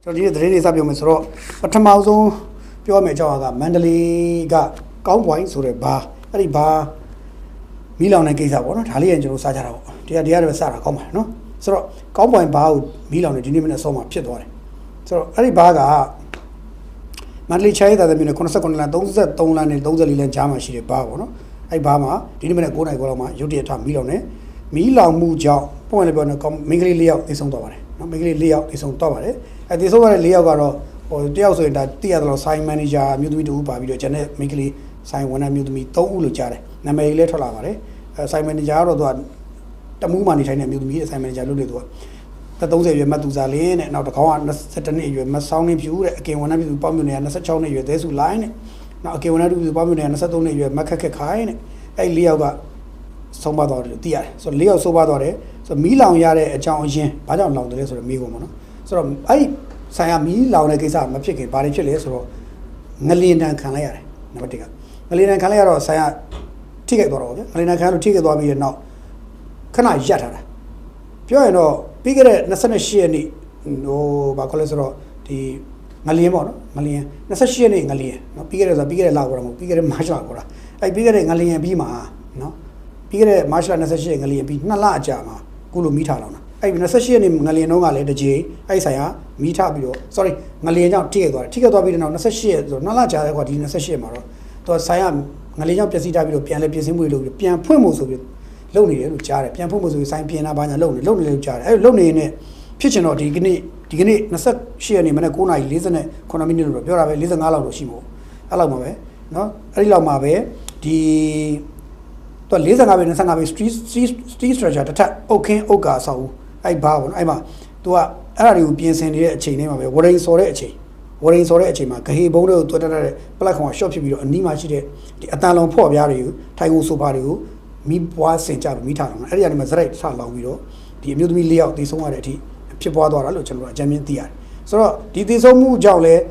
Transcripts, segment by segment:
ကျွန်တော်ဒီနေ့သတင်းတွေစပြောမယ်ဆိုတော့ပထမဆုံးပြောမယ်အကြောင်းကမန္တလေးကကောင်းပွိုင်းဆိုတဲ့ဘာအဲ့ဒီဘာမီးလောင်တဲ့ကိစ္စပေါ့နော်ဒါလေးရင်ကျွန်တော်စားကြတာပေါ့တရားတွေစတာကောင်းပါတယ်နော်ဆိုတော့ကောင်းပွိုင်းဘာကိုမီးလောင်နေဒီနေ့မနေ့အစောမှာဖြစ်သွားတယ်ဆိုတော့အဲ့ဒီဘာကမန္တလေးချိုင်းသားသမီးနဲ့89လမ်း33လမ်းနဲ့34လမ်းကြားမှာရှိတဲ့ဘာပေါ့နော်အဲ့ဘာမှာဒီနေ့မနေ့9နိုင်ခွဲလောက်မှာရုတ်တရက်ထမီးလောင်နေမီးလောင်မှုကြောင့်ပုံလည်းပြောနေမိန်းကလေး၄ယောက်သေဆုံးသွားပါတယ်နော်မိန်းကလေး၄ယောက်သေဆုံးသွားပါတယ်အဲ့သေဆုံးသွားတဲ့၄ယောက်ကတော့ဟိုတယောက်ဆိုရင်ဒါတိရတော့ဆိုင်မန်နေဂျာမြို့သမီးတူပါပြီးတော့ကျန်တဲ့မိန်းကလေးဆိုင်ဝန်ထမ်းမြို့သမီး3ဦးလို့ကြားတယ်နာမည်လေးထွက်လာပါတယ်ဆိုင်မန်နေဂျာကတော့သူကတမူးမှနေထိုင်တဲ့မြို့သမီးဆိုင်မန်နေဂျာလုပ်နေသူက30ရွယ်မတ်သူစားလင်းနဲ့နောက်တစ်ခေါင်းက22နှစ်ရွယ်မဆောင်းနေဖြူတဲ့အကင်ဝန်ထမ်းပြည်သူပေါ့မြို့နယ်က26နှစ်ရွယ်သဲစုလိုင်းနဲ့နောက်အကင်ဝန်ထမ်းပြည်သူပေါ့မြို့နယ်က23နှစ်ရွယ်မက်ခက်ခက်ခိုင်းနဲ့အဲ့၄ယောက်ကဆုံးပါသွားတယ်လို့သိရတယ်ဆိုတော့၄ယောက်ဆုံးပါသွားတယ်ဆိုတော့မီးလောင်ရတဲ့အကြောင်းအရင်းဘာကြောင့်လောင်တယ်လဲဆိုတော့မိကုန်ပေါ့နော်ဆိုတော့အဲ့ဆိုင်ကမီးလောင်တဲ့ကိစ္စမဖြစ်ခင်ဘာတွေဖြစ်လဲဆိုတော့ငလင်တန်ခံလိုက်ရတယ်နံပါတ်1ကငလင်တန်ခံလိုက်ရတော့ဆိုင်ကထိခိုက်သွားတော့ဗျာငလင်တန်ခံလို့ထိခိုက်သွားပြီးတဲ့နောက်ခဏရပ်ထားတာပြောရင်တော့ပြီးခဲ့တဲ့28ရက်နေ့ဟိုဘာခေါ်လဲဆိုတော့ဒီငလျင်ပေါ့နော်ငလျင်28ရက်နေ့ငလျင်နော်ပြီးခဲ့တဲ့ဆိုပြီးခဲ့တဲ့လပေါ်တော့မဟုတ်ပြီးခဲ့တဲ့မတ်လပေါ်တာအဲ့ပြီးခဲ့တဲ့ငလျင်ပြီးမှာနော်ပြီးခဲ့တဲ့မတ်လ28ရက်ငလျင်ပြီး2လအကြာမှာကုလိုမီးထားလောင်တာအဲ့28ရက်နေ့ငလျင်တုန်းကလည်းတကြိမ်အဲ့ဆိုင်ကမီးထားပြီးတော့ sorry ငလျင်ကြောင့်ထိခဲ့သွားပြီးတဲ့နောက်28ရက်ဆို2လကြာတဲ့ကွာဒီ28ရက်မှာတော့သူကဆိုင်ကငလျင်ကြောင့်ပျက်စီးထားပြီးတော့ပြန်လဲပြင်ဆင်မှုတွေလုပ်ပြီးပြန်ဖွင့်ဖို့ဆိုပြီးလုပ်နေတယ်လို့ကြားတယ်ပြန်ဖွင့်ဖို့ဆိုပြီးဆိုင်ပြင်တာဘာညာလုပ်နေလို့ကြားတယ်အဲ့လုပ်နေနေဖြစ်ချင်တော့ဒီကနေ့28ရက်နေ့မနေ့9:49မိနစ်လို့ပြောတာပဲ45လောက်တော့ရှိမို့အဲ့လောက်မှာပဲเนาะအဲ့ဒီလောက်မှာပဲဒီတော့45ပဲ25ပဲ street structure တစ်ထပ်အုတ်ခင်းအုတ်ကာဆောက်ဦးအဲ့ဘာပေါ့နော်အဲ့မှာ तू ကအဲ့ဒါတွေကိုပြင်ဆင်နေတဲ့အချိန်လေးမှာပဲဝရိန်စော်တဲ့အချိန်မှာဂဟေဘုံတွေကိုတွတ်တက်တဲ့ platform short ဖြစ်ပြီးတော့အနီးမှာရှိတဲ့ဒီအတန်လုံးဖော့ပြားတွေကိုထိုင်ကုန်ဆိုဖာတွေကိုမီးပွားဆင်ကြပြီးမီးထားတော့အဲ့ဒီကနေမှစရိုက်ဆလောင်ပြီးတော့ဒီအမျိုးသမီး၄ယောက်သေဆုံးရတဲ့အထိဖြစ်ပွားသွားတာလို့ကျွန်တော်အကြမ်းမြင်သိရတယ်ဆိုတော့ဒီသေဆုံးမှုကြောင့်လည်း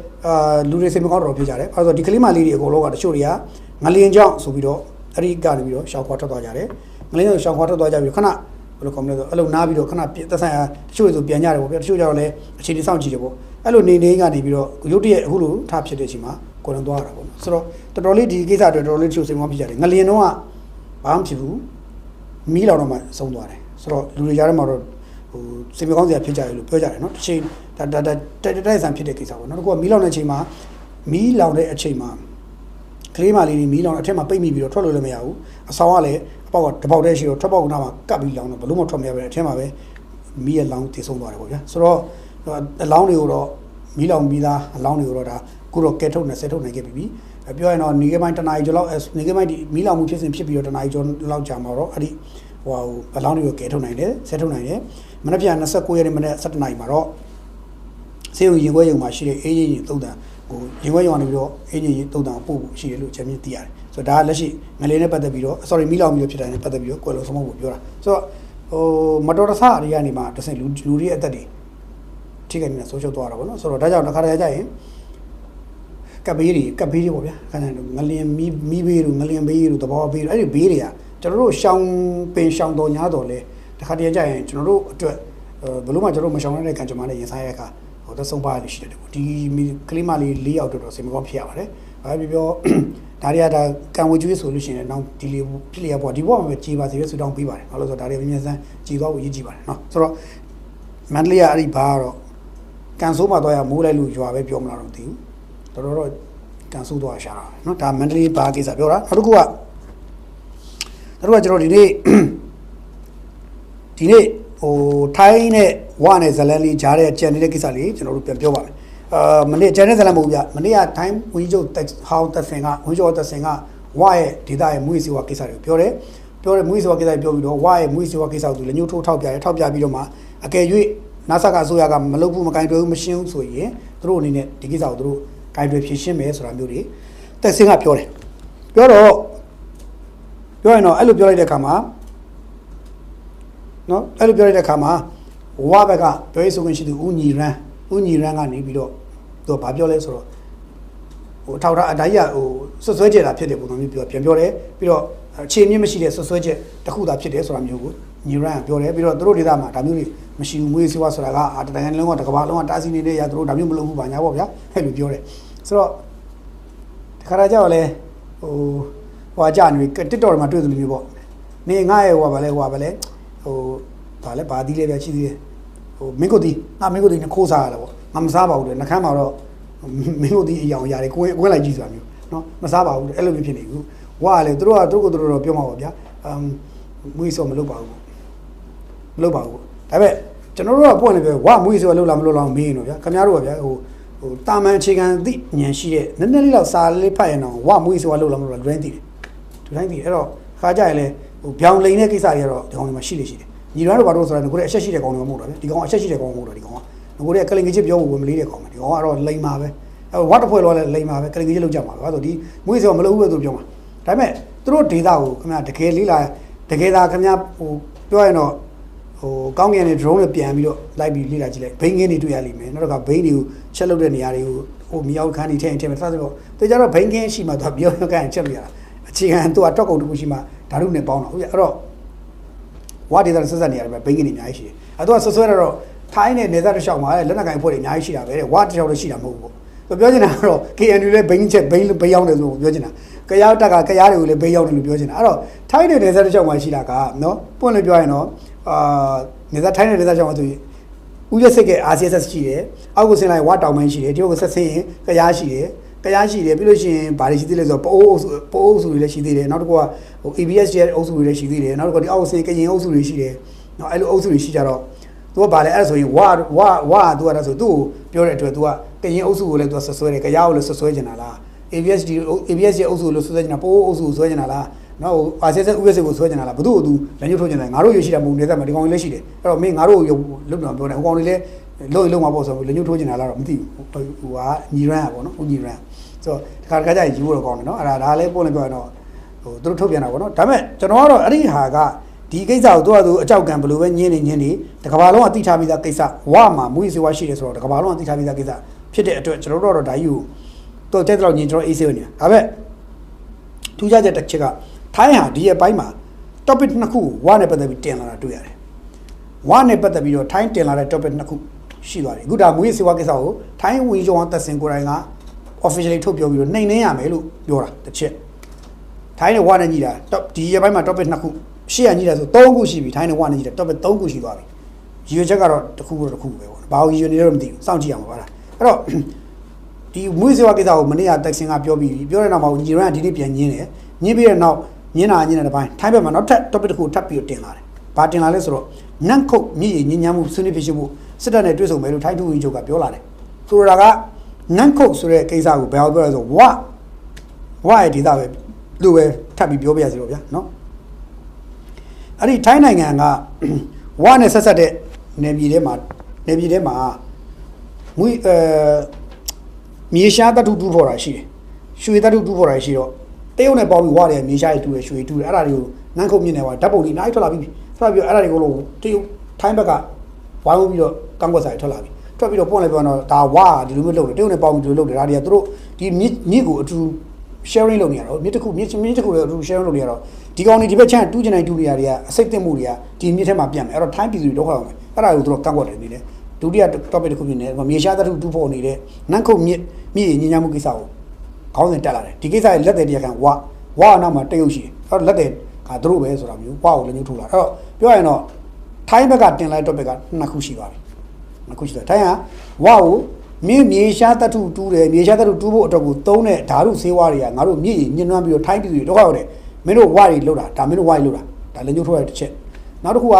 လူတွေစိတ်မကောင်းတော့ဖြစ်ကြတယ်အဲဆိုဒီကလေးမလေးတွေအကုန်လုံးကတချို့တွေကငလျင်ကြောင့်ဆိုပြီးတော့အဲ့ဒီကနေပြီးတော့ရှောင်ခွာထွက်သွားကြတယ်ငလျင်ကြောင့်ရှောင်ခွာထွက်သွားကြပြီးခဏဘယ်လိုကောင်းလဲဆိုအဲ့လိုနားပြီးတော့ခဏသက်ဆိုင်ရာတချို့ဆိုပြန်ကြတယ်ပေါ့ဗျာတချို့ကျတော့လည်းအခြေအနေစောင့်ကြည့်တယ်ပေါ့အဲ့လိုနေကနေပြီးတော့ရုတ်တရက်အခုလိုထဖြစ်တဲ့အချိန်မှာကိုယ်လုံးသွားတာပေါ့နော်ဆိုတော့တော်တော်လေးဒီကိစ္စတော်တော်လေးတချို့စိတ်မကောင်းဖြစ်ကြတယ်ငလျင်တော့ဘာမှဖြစ်ဘူးမီးလောင်တော့မှဆုံးသွားတယ်ဆိုတော့လူတွေကြားထဲမှာတော့ဟိုစိတ်မကောင်းစရာဖြစ်ကြတယ်လို့ပြောကြတယ်နော်တစ်ချိန်ဒါတိုက်ဆန်ဖြစ်တဲ့ကိစ္စပေါ့နော်တကူကမီးလောင်တဲ့အချိန်မှာကလေးမလေးတွေမီးလောင်အထက်မှာပိတ်မိပြီးတော့ထွက်လို့လည်းမရဘူးအဆောင်ကလည်းအပေါက်ကတပေါက်တည်းရှိတော့ထွက်ပေါက်ကနားမှာကပ်ပြီးလောင်တော့ဘလို့မထွက်မရပဲအထက်မှာပဲမီးရဲ့လောင်တည်ဆုံးသွားတယ်ပေါ့ဗျာဆိုတော့အလောင်းတွေကိုတော့မီးလောင်ပြီးသားအလောင်းတွေကိုတော့ဒါခုတော့ကဲထုတ်နဲ့ဆက်ထုတ်နိုင်ခဲ့ပြီပြောရင်တော့နေကပိုင်းတနားရီကျော်လောက်နေကပိုင်းဒီမီးလောင်မှုဖြစ်စဉ်ဖြစ်ပြီးတော့တနားရီကျော်လောက်ကြာမှာတော့အဲ့ဒီဟိုအလောင်းတွေကိုကဲထုတ်နိုင်တယ်ဆက်ထုတ်နိုင်တယ်မနေ့ပြန်29ရက်နေ့မနေ့17နာရီမှာတော့စေယုံရင်ခွဲရုံမှာရှိတဲ့အေးရင်သုံးတန်ဟိုရင်ခွဲရုံကနေပြီးတော့အေးရင်သုံးတန်ပို့ဖို့ရှိတယ်လို့အကြမ်းမြင်သိရတယ်ဆိုတော့ဒါကလက်ရှိငလေးနဲ့ပတ်သက်ပြီးတော့ sorry မီးလောင်ပြီးတော့ဖြစ်တယ်နဲ့ပတ်သက်ပြီးတော့ကွယ်လုံးဆုံးမဖို့ပြောတာဆိုတော့ဟိုမတော်တဆအရာနေမှာတစ်ဆင့်လူတွေအသက်တွေထိခိုက်နေတာဆုံးရှုံးသွားတာပေါ့နော်ဆိုတော့ဒါကြောင့်တစ်ခါတည်းကြာရင်ကပ်ဘေးတွေပေါ့ဗျာခါကျရင်ငလျင်မီးဘေးတို့ငလျင်ဘေးတို့တဘောဘေးတို့အဲ့ဒီဘေးတွေကကျွန်တော်တို့ရှောင်းတော်ညားတော်လဲတစ်ခါတည်းကြာရင်ကျွန်တော်တို့အတွက်ဘလို့မှကျွန်တော်တို့မရှောင်ရတဲ့ကံကြမ္မာနဲ့ရင်ဆိုင်ရတဲ့အခါဟိုသက်ဆုံးပါရရှိတယ်ပေါ့ဒီကလေးမလေး၄ယောက်တော်စိတ်မကောင်းဖြစ်ရပါတယ်ဘာပဲပြောဒါတွေကဒါကံဝေကျွေးဆိုလို့ရှိရင်တော့ဒီလေးဖြစ်လျက်ပေါ့ဒီဘောမှာပဲကြည်ပါစေပဲဆူတောင်းပေးပါတယ်ဘာလို့ဆိုတော့ဒါတွေမြင်စမ်းကြည်သွားဖို့ရည်ကြည်ပါတယ်နော်ဆိုတော့မန္တလေးကအဲ့ဒီဘာကတော့ကန်ဆိုးမှတော့ရမိုးလိုက်လို့ရွာပဲပြောမလားတော့မသိဘူးတော်ကန်ဆိုးသွားရှာတာเนาะဒါမန္တလေးဘာကိစ္စပြောတာနောက်တစ်ခုကကျွန်တော်ဒီနေ့ဟိုထိုင်းနဲ့ဝါနဲ့ဇလန်လေးကြားတဲ့ကြံနေတဲ့ကိစ္စလေးကျွန်တော်တို့ပြန်ပြောပါမယ်မနေ့ကြံတဲ့ဇလန်မဟုတ်ဗျမနေ့ကထိုင်းဝင်းကျုပ်ဟောင်းသက်စင်ကဝင်းကျုပ်သက်စင်ကဝါရဲ့ဒေတာရဲ့မွေးစီဝါကိစ္စတွေပြောတယ်မွေးစီဝါကိစ္စပြောပြီးတော့ဝါရဲ့မွေးစီဝါကိစ္စကိုသူလည်းညှို့ထိုးထောက်ပြပြီးတော့မှအကယ်၍နာဆာကအစိုးရကမလုပ်ဘူးမကင်တွယ်ဘူးမရှင်းဘူးဆိုရင်သူတို့အနေနဲ့ဒီကိစ္စကိုသူတို့ကင်တွယ်ဖြေရှင်းမယ်ဆိုတာမျိုးတွေသက်စင်ကပြောတယ်ပြောရင်တော့အဲ့လိုပြောလိုက်တဲ့အခါမှာနော်အဲ့လိုပြောလိုက်တဲ့အခါမှာဝါဘက်ကပြောရေးဆိုခွင့်ရှိသူဦးညီရန်ကနေပြီးတော့သူကဘာပြောလဲဆိုတော့ဟိုထောက်ထားအတိုင်းရဟိုဆွဆွဲကြတာဖြစ်တယ်ပုံစံမျိုးပြောပြန်ပြောတယ်ပြီးတော့အခြေအမြင့်မရှိတဲ့ဆွဆွဲချက်တစ်ခုသာဖြစ်တယ်ဆိုတာမျိုးကို ညီရန်ပြောတယ်ပြီးတော့သူတို့ဒေသမှာဒါမျိုးတွေမရှိဘူးမွေးစေဝါဆိုတာကတတိုင်းလုံးကတကဘာလုံးကတားဆီးနေတဲ့ရသူတို့ဒါမျိုးမလုပ်ဘူးပါညာပေါ့ဗျာအဲ့လိုပြောတယ်ဆိုတော့ခါရကြောက်လဲဟိုကြနေ TikTok မှာတွေ့သလိုမျိုးပေါ့နေငါရဲ့ဟိုပါလဲဗာသီးလေးပဲရှိသေးတယ်ဟိုမင်းကိုတီမင်းကိုတီနဲ့ခိုးစားရတာပေါ့ငါမစားပါဘူးလေနှခမ်းမှာတော့မင်းကိုတီအယောင်ရတယ်ကိုယ်လိုက်ကြည့်ဆိုတာမျိုးနော်မစားပါဘူးအဲ့လိုမျိုးဖြစ်နေဘူးဝါလေသူတို့တော့ပြောမှာပေါ့ဗျာမွေးစောမလုပ်ပါဘူးမလုပ်ပါဘူးဒါပေမဲ့ကျွန်တော်တို့ကပွင့်နေပဲဝါမွေးစောလုပ်လားမလုပ်လားမေးရင်တော့ဗျာခင်ဗျားတို့ကဗျာဟိုတာမန်အခြေခံသိဉာဏ်ရှိတဲ့နည်းနည်းလေးတော့စာလေးဖတ်ရင်တော့ဝါမွေးစောလုပ်လားမလုပ်လားလူတိုင်းသိတယ်လူတိုင်းသိတယ်အဲ့တော့ခါကြရင်လေဟိုပြောင်းလိန်တဲ့ကိစ္စတွေကတော့ဒီကောင်တွေမှာရှိလေရှိတယ်ညီတော်တို့ဘာလို့ဆိုတော့ကိုယ်ရဲ့အချက်ရှိတဲ့ကောင်တွေမဟုတ်တော့ဗျဒီကောင်အချက်ရှိတဲ့ကောင်မဟုတ်တော့ဒီကောင်ကကိုယ်ရဲ့ကလင်ကြီးချစ်ပြောဖို့ဝင်မလေးတဲ့ကောင်ပဲဒီကောင်ကတော့လိန်ပါပဲဝါတဖွဲလောလဲလိန်ပါပဲကလင်ကြီးလောက်ကြမှာပဲဆိုဒီမွေးစောမလုပ်ဘူးပဲသူပြောမှာဒါပေမဲ့သူတို့ဒေတာကိုခင်ဗျာတကယ်လေးလာတကယ်သာခင်ဗျာဟိုပြောရင်တော့ဟိုကောင်းကင်နဲ့ drone နဲ့ပြန်ပြီးတော့လိုက်ပြီးလေ့လာကြည့်လိုက်ဘိန်းကင်းတွေတွေ့ရလိမ့်မယ်နောက်တော့ကဘိန်းတွေကိုချက်လုပ်တဲ့နေရာတွေကိုဟိုမြောက်ခန်းတွေထည့်မယ်စသဖြင့်ပေါ့သူကြတော့ဘိန်းကင်းရှိမှသူပြောကန်းချက်လို့ရတာအခြေခံသူကတော့ကုန်တစ်ခုရှိမှဓာတ်ရုပ်နဲ့ပေါင်းတာဟုတ်ရဲ့အဲ့တော့ဝါဒေတာဆက်ဆက်နေရတယ်ပဲဘိန်းကင်းတွေအများကြီးရှိတယ်အဲ့တော့ဆွဆွဲတော့ထိုင်းနဲ့နေသားတစ်လျှောက်မှာလက်နက်ကင်ဖွဲ့တွေအများကြီးရှိတာပဲတဲ့ဝါတစ်လျှောက်တော့ရှိတာမဟုတ်ဘူးပေါ့ပြောချင်တာကတော့ KNU လည်းဘိန်းချက်ဘိန်းရောက်တယ်ဆိုပြောချင်တာကရားတက်ကကရားတွေကိုလည်းဘိန်းရောက်တယ်လို့ပြောချင်တာအဲ့တော့ထိုင်းနဲ့နေသားတစ်လျှောက်မှာရှိတာကနော်ပွင့်လို့ပြောရင်တော့နေသားထိုင်းနဲ့နေသားတစ်လျှောက်မှာဆိုဦးရစိတ်က RCSS ရှိတယ်အောက်ကိုဆင်းလိုက်ဝါတောင်ပိုင်းရှိတယ်ဒီဘက်ကဆက်ဆင်းရင်ကရားရှိတယ်ပြီးလို့ရှိရင်ဗာတွေရှိသေးလဲဆိုတော့ပိုးအုပ်စုတွေလည်းရှိသေးတယ်နောက်တစ်ခုကဟို ABS ရဲ့အုပ်စုတွေလည်းရှိသေးတယ်နောက်တစ်ခုကဒီအောက်ဆင်းကရင်အုပ်စုတွေရှိတယ်နော်အဲ့လိုအုပ်စုတွေရှိကြတော့သူကဗာလဲအဲ့ဆိုရင်ဝါသူကတော့ဆိုသူ့ကိုပြောတဲ့အတွက်သူကကရင်အုပ်စုကိုလည်းသူကဆွဆွဲတယ်ကရားကိုလည်းဆွဆွဲချင်တာလား ABS ရဲ့အုပ်စုကိုလည်းဆွဆွဲချင်တာပိုးအုပ်စုကိုဆွဲချင်တာလားနော် RCSS ဥပဒေကိုဆွဲချင်တာလားဘသူ့ကိုသူလက်ညှိုးထိုးချင်တယ်ငါတို့ရရှိတာမဟုတ်နေသက်မှာဒီကောင်လေးရှိတယ်အဲ့တော့မင်းငါတို့လုံတော့ပြောတယ်ဟိုကောင်လေးလည်းလုံမှာပေါ့ဆိုလက်ညှိုးထိုးချင်တာလားတော့မသိဘူးဟိုကညီရန်อ่ะပေါ့နော်ဦးညီရန်ဆိုတော့တခါကြယူတော့ကောင်းတယ်နော်အဲ့ဒါလည်းပို့နေပြောရင်တော့ဟိုသူတို့ထုတ်ပြန်တာပေါ့နော်ဒါပေမဲ့ကျွန်တော်ကတော့အဲ့ဒီဟာကဒီကိစ္စကိုသူအကြောက်ကံဘယ်လိုပဲညင်းနေတကဘာလုံးအတိထားပြီးသားကိစ္စဝါမှာမွေးစေဝါရှိတယ်ဆိုတော့တကဘာလုံးအတိထားပြီးသားကိစ္စဖြစ်တဲ့အတွက်ကျွန်တော်တို့တော့ဒါယူတော့တဲ့တော့ညင်ကျွန်တော်အေးစေးနေတာဒါပေမဲ့ထူးခြားချက်တစ်ချက်ကထိုင်းဟာဒီအပိုင်းမှာ topic နှစ်ခုဝါနဲ့ပတ်သက်ပြီးတင်လာတာတွေ့ရတယ်ဝါနဲ့ပတ်သက်ပြီးတော့ထိုင်းတင်လာတဲ့ topic နှစ်ခုရှိသွားတယ်အခုဒါမွေးစေဝါကိစ္စကိုထိုင်းဝင်ကျော်အောင်သက်စင်ကိုယ်တိုင်က officially ထုတ်ပြောပြီးတော့နှိမ်နှင်းရမယ်လို့ပြောတာတစ်ချက်ထိုင်းနဲ့ဝါနဲ့ညီတာဒီအပိုင်းမှာ topic နှစ်ခုရှေ့ကညီတာဆို3ခုရှိပြီထိုင်းနဲ့ဝါနဲ့ညီတာ topic 3ခုရှိသွားပြီရည်ရွယ်ချက်ကတော့တစ်ခုပဲပေါ့ဘာလို့ရည်ရွယ်နေလဲတော့မသိဘူးစောင့်ကြည့်အောင်ပါလားအဲ့တော့ဒီမွေးစေဝါကိစ္စကိုမနေ့ကတက်ဆင်ကပြောပြီးပြောတဲ့နောက်မှာညီရန်ကဒီနေ့ပြန်ညင်းတယ်ညင်းပြီးတဲ့နောက်ညင်းတဲ့ပိုင်းထိုင်းဘက်မှာနောက်ထပ် topic တစ်ခုထပ်ပြီးတင်လာတယ်ဘာတင်လာလဲဆိုတော့နန့်ခုတ်မြည်ညဉ့်ညမ်းမှုဆွေးနွေးဖြစ်ရှိမှုစစ်တပ်နဲ့တွေ့ဆုံမယ်လို့ထိုင်းသူဝင်ချုပ်ကပြောလာတယ်ဆိုတော့ကနန့်ခုတ်ဆိုတဲ့ကိစ္စကိုဘယ်လိုပြောလဲဆိုဝါရဲ့ဒေတာပဲလို့ပဲထပ်ပြီးပြောပြရစီတော့ဗျာနော်အဲ့ဒီထိုင်းနိုင်ငံကဝါနဲ့ဆက်ဆက်တဲ့နယ်ပြည်ထဲမှာမွေးမြေရှားတတုတူဖော်တာရှိတယ်ရွှေတတုတူဖော်တာရှိတော့တရုတ်နဲ့ပေါင်းပြီးဝါတယ်မြေရှားရဲ့တူတယ်ရွှေတူတယ်အဲ့ဒါတွေကိုနန်းခုတ်မြင့်နေပါဓာတ်ပုံတွေအများကြီးထွက်လာပြီအဲ့ဒါတွေကိုလို့တရုတ်ထိုင်းဘက်ကဝိုင်းပြီးတော့ကန့်ကွက်စာထွက်လာပြီထွက်ပြီးတော့ပွင့်လိုက်ပြောတော့ဒါဝါဒီလိုမျိုးလုပ်တယ်တရုတ်နဲ့ပေါင်းပြီးဒီလိုလုပ်တယ်ဒါတွေကသူတို့ဒီမြစ်ကိုအတူ sharing လုပ်နေရတော့မြစ်တစ်ခုလည်းအတူ sharing လုပ်နေရတော့ဒီကောင်တွေဒီဘက်ချမ်းတူးကျင်တိုင်းတူးနေရတွေကအစိတ်သိမ့်မှုတွေကဒီမြစ်ထဲမှာပြန့်မယ်အဲ့တော့ထိုင်းပြည်သူတွေဒုက္ခရောက်မယ်အဲ့ဒါကိုသူတို့ကန့်ကွက်တယ်နေတယ်ဒုတိယ topic တစ်ခုဖြစ်နေတယ်မြေရှားသတ္တုတူးဖို့နေတဲ့နန်းခုတ်မြစ်ညဉ့်ညမ်းမှုကိစ္စကိုခေါင်းစဉ်တက်လာတယ်ဒီကိစ္စရဲ့လက်သည်တရားခံဝါနောက်မှာတရုတ်ရှိတယ်အဲ့တော့လက်သည်ကသူတို့ပဲဆိုတာမျိုးဝါကိုလည်းညှို့ထိုးလာအဲ့တော့ပြောရရင်တော့ထိုင်းဘက်ကတင်လိုက် topic ကနှစ်ခုရှိပါပြီနှစ်ခုရှိတယ်ထိုင်းကဝါကိုမြေရှားသတ္တုတူးတယ်မြေရှားသတ္တုတူးဖို့အတွက်ကိုသုံးတဲ့ဓာတုဆေးဝါးတွေကငါတို့မြင့်ညှဉ်းနှွမ်းပြီးတော့ထိုင်းပြည်သူတွေဒုက္ခရောက်တယ်မင်းတို့ဝါတွေလောက်တာဒါမင်းတို့ဝါတွေလောက်တာဒါလည်းညှို့ထိုးရတဲ့တစ်ချက်နောက်တစ်ခုက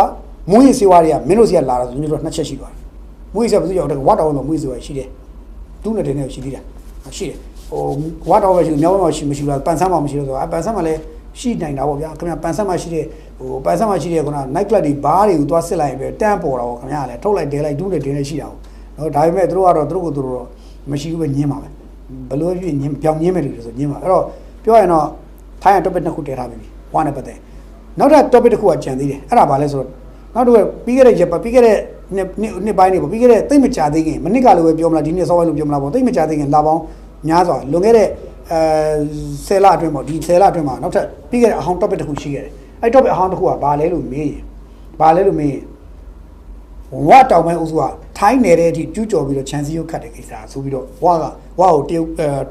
မွေးဆေးဝါးတွေကမင်းတို့စီကလာတာဆိုညှို့ထိုးနှစ်ချက်ရှိသွားတယ်မွေးဆေးဘယ်သူရောက်တယ်ဝါတောင်းမှာမွေးဆေးဝါးရှိတယ်တူးနေတဲ့နေရှိသေးတာရှိတယ်ဟိုဝါတောင်းပဲရှိမြောင်းတော့မရှိလားပန်ဆန်းမှမရှိလို့ဆိုတော့ပန်ဆန်းမှလည်းရှိနိုင်တာပေါ့ဗျာခင်ဗျာပန်ဆန်းမှရှိတဲ့ပန်ဆန်းမှရှိတဲ့ခုန night club တွေဘားတွေကိုသွားစစ်လိုက်ရင်ပဲတန်းပေါ်တာပေါ့ခင်ဗျာလည်းထုတ်လိုက်ဒဲလိုက်တူးနေဒဲနေရှိတာပေါ့နော်ဒါပေမဲ့တို့ကတော့တို့ကိုတို့တော့မရှိဘူးပဲညင်းပါပဲဘလို့ဖြစ်ညင်းပြောင်းညင်းမယ်လို့ဆိုညင်းပါအဲ့တော့ပြောရရင်တော့ထိုင်းရ topic နှစ်ခုတည်ထားပြီဝါနဲ့ပတ်သက်နောက်ထပ် topic တစ်ခုကကြံသေးတယ်အဲ့ဒါဘာလဲဆိုတော့နောက်တော့ပြီးခဲ့တဲ့နှစ်ပိုင်းတွေပေါ့ပြီးခဲ့တဲ့သိမကြသေးခင်မနစ်ကလိုပဲပြောမလားဒီနေ့စောပိုင်းလိုပြောမလားပေါ့သိမကြသေးခင်လာပေါင်းများစွာလွန်ခဲ့တဲ့10လအတွင်းပေါ့ဒီ10လအတွင်းမှာနောက်ထပ်ပြီးခဲ့တဲ့အဟောင်း topic တစ်ခုရှိခဲ့တယ်အဲ့ topic အဟောင်းတစ်ခုကဘာလဲလို့မေးရင် ဘာလဲလို့မင်းဝါတောင်ပိုင်းအုပ်စုကထိုင်းနယ်တဲ့အထိကျူးကျော်ပြီးတော့ခြံစည်းရုပ်ခတ်တဲ့ကိစ္စဆိုပြီးတော့ဝါကိုတရုတ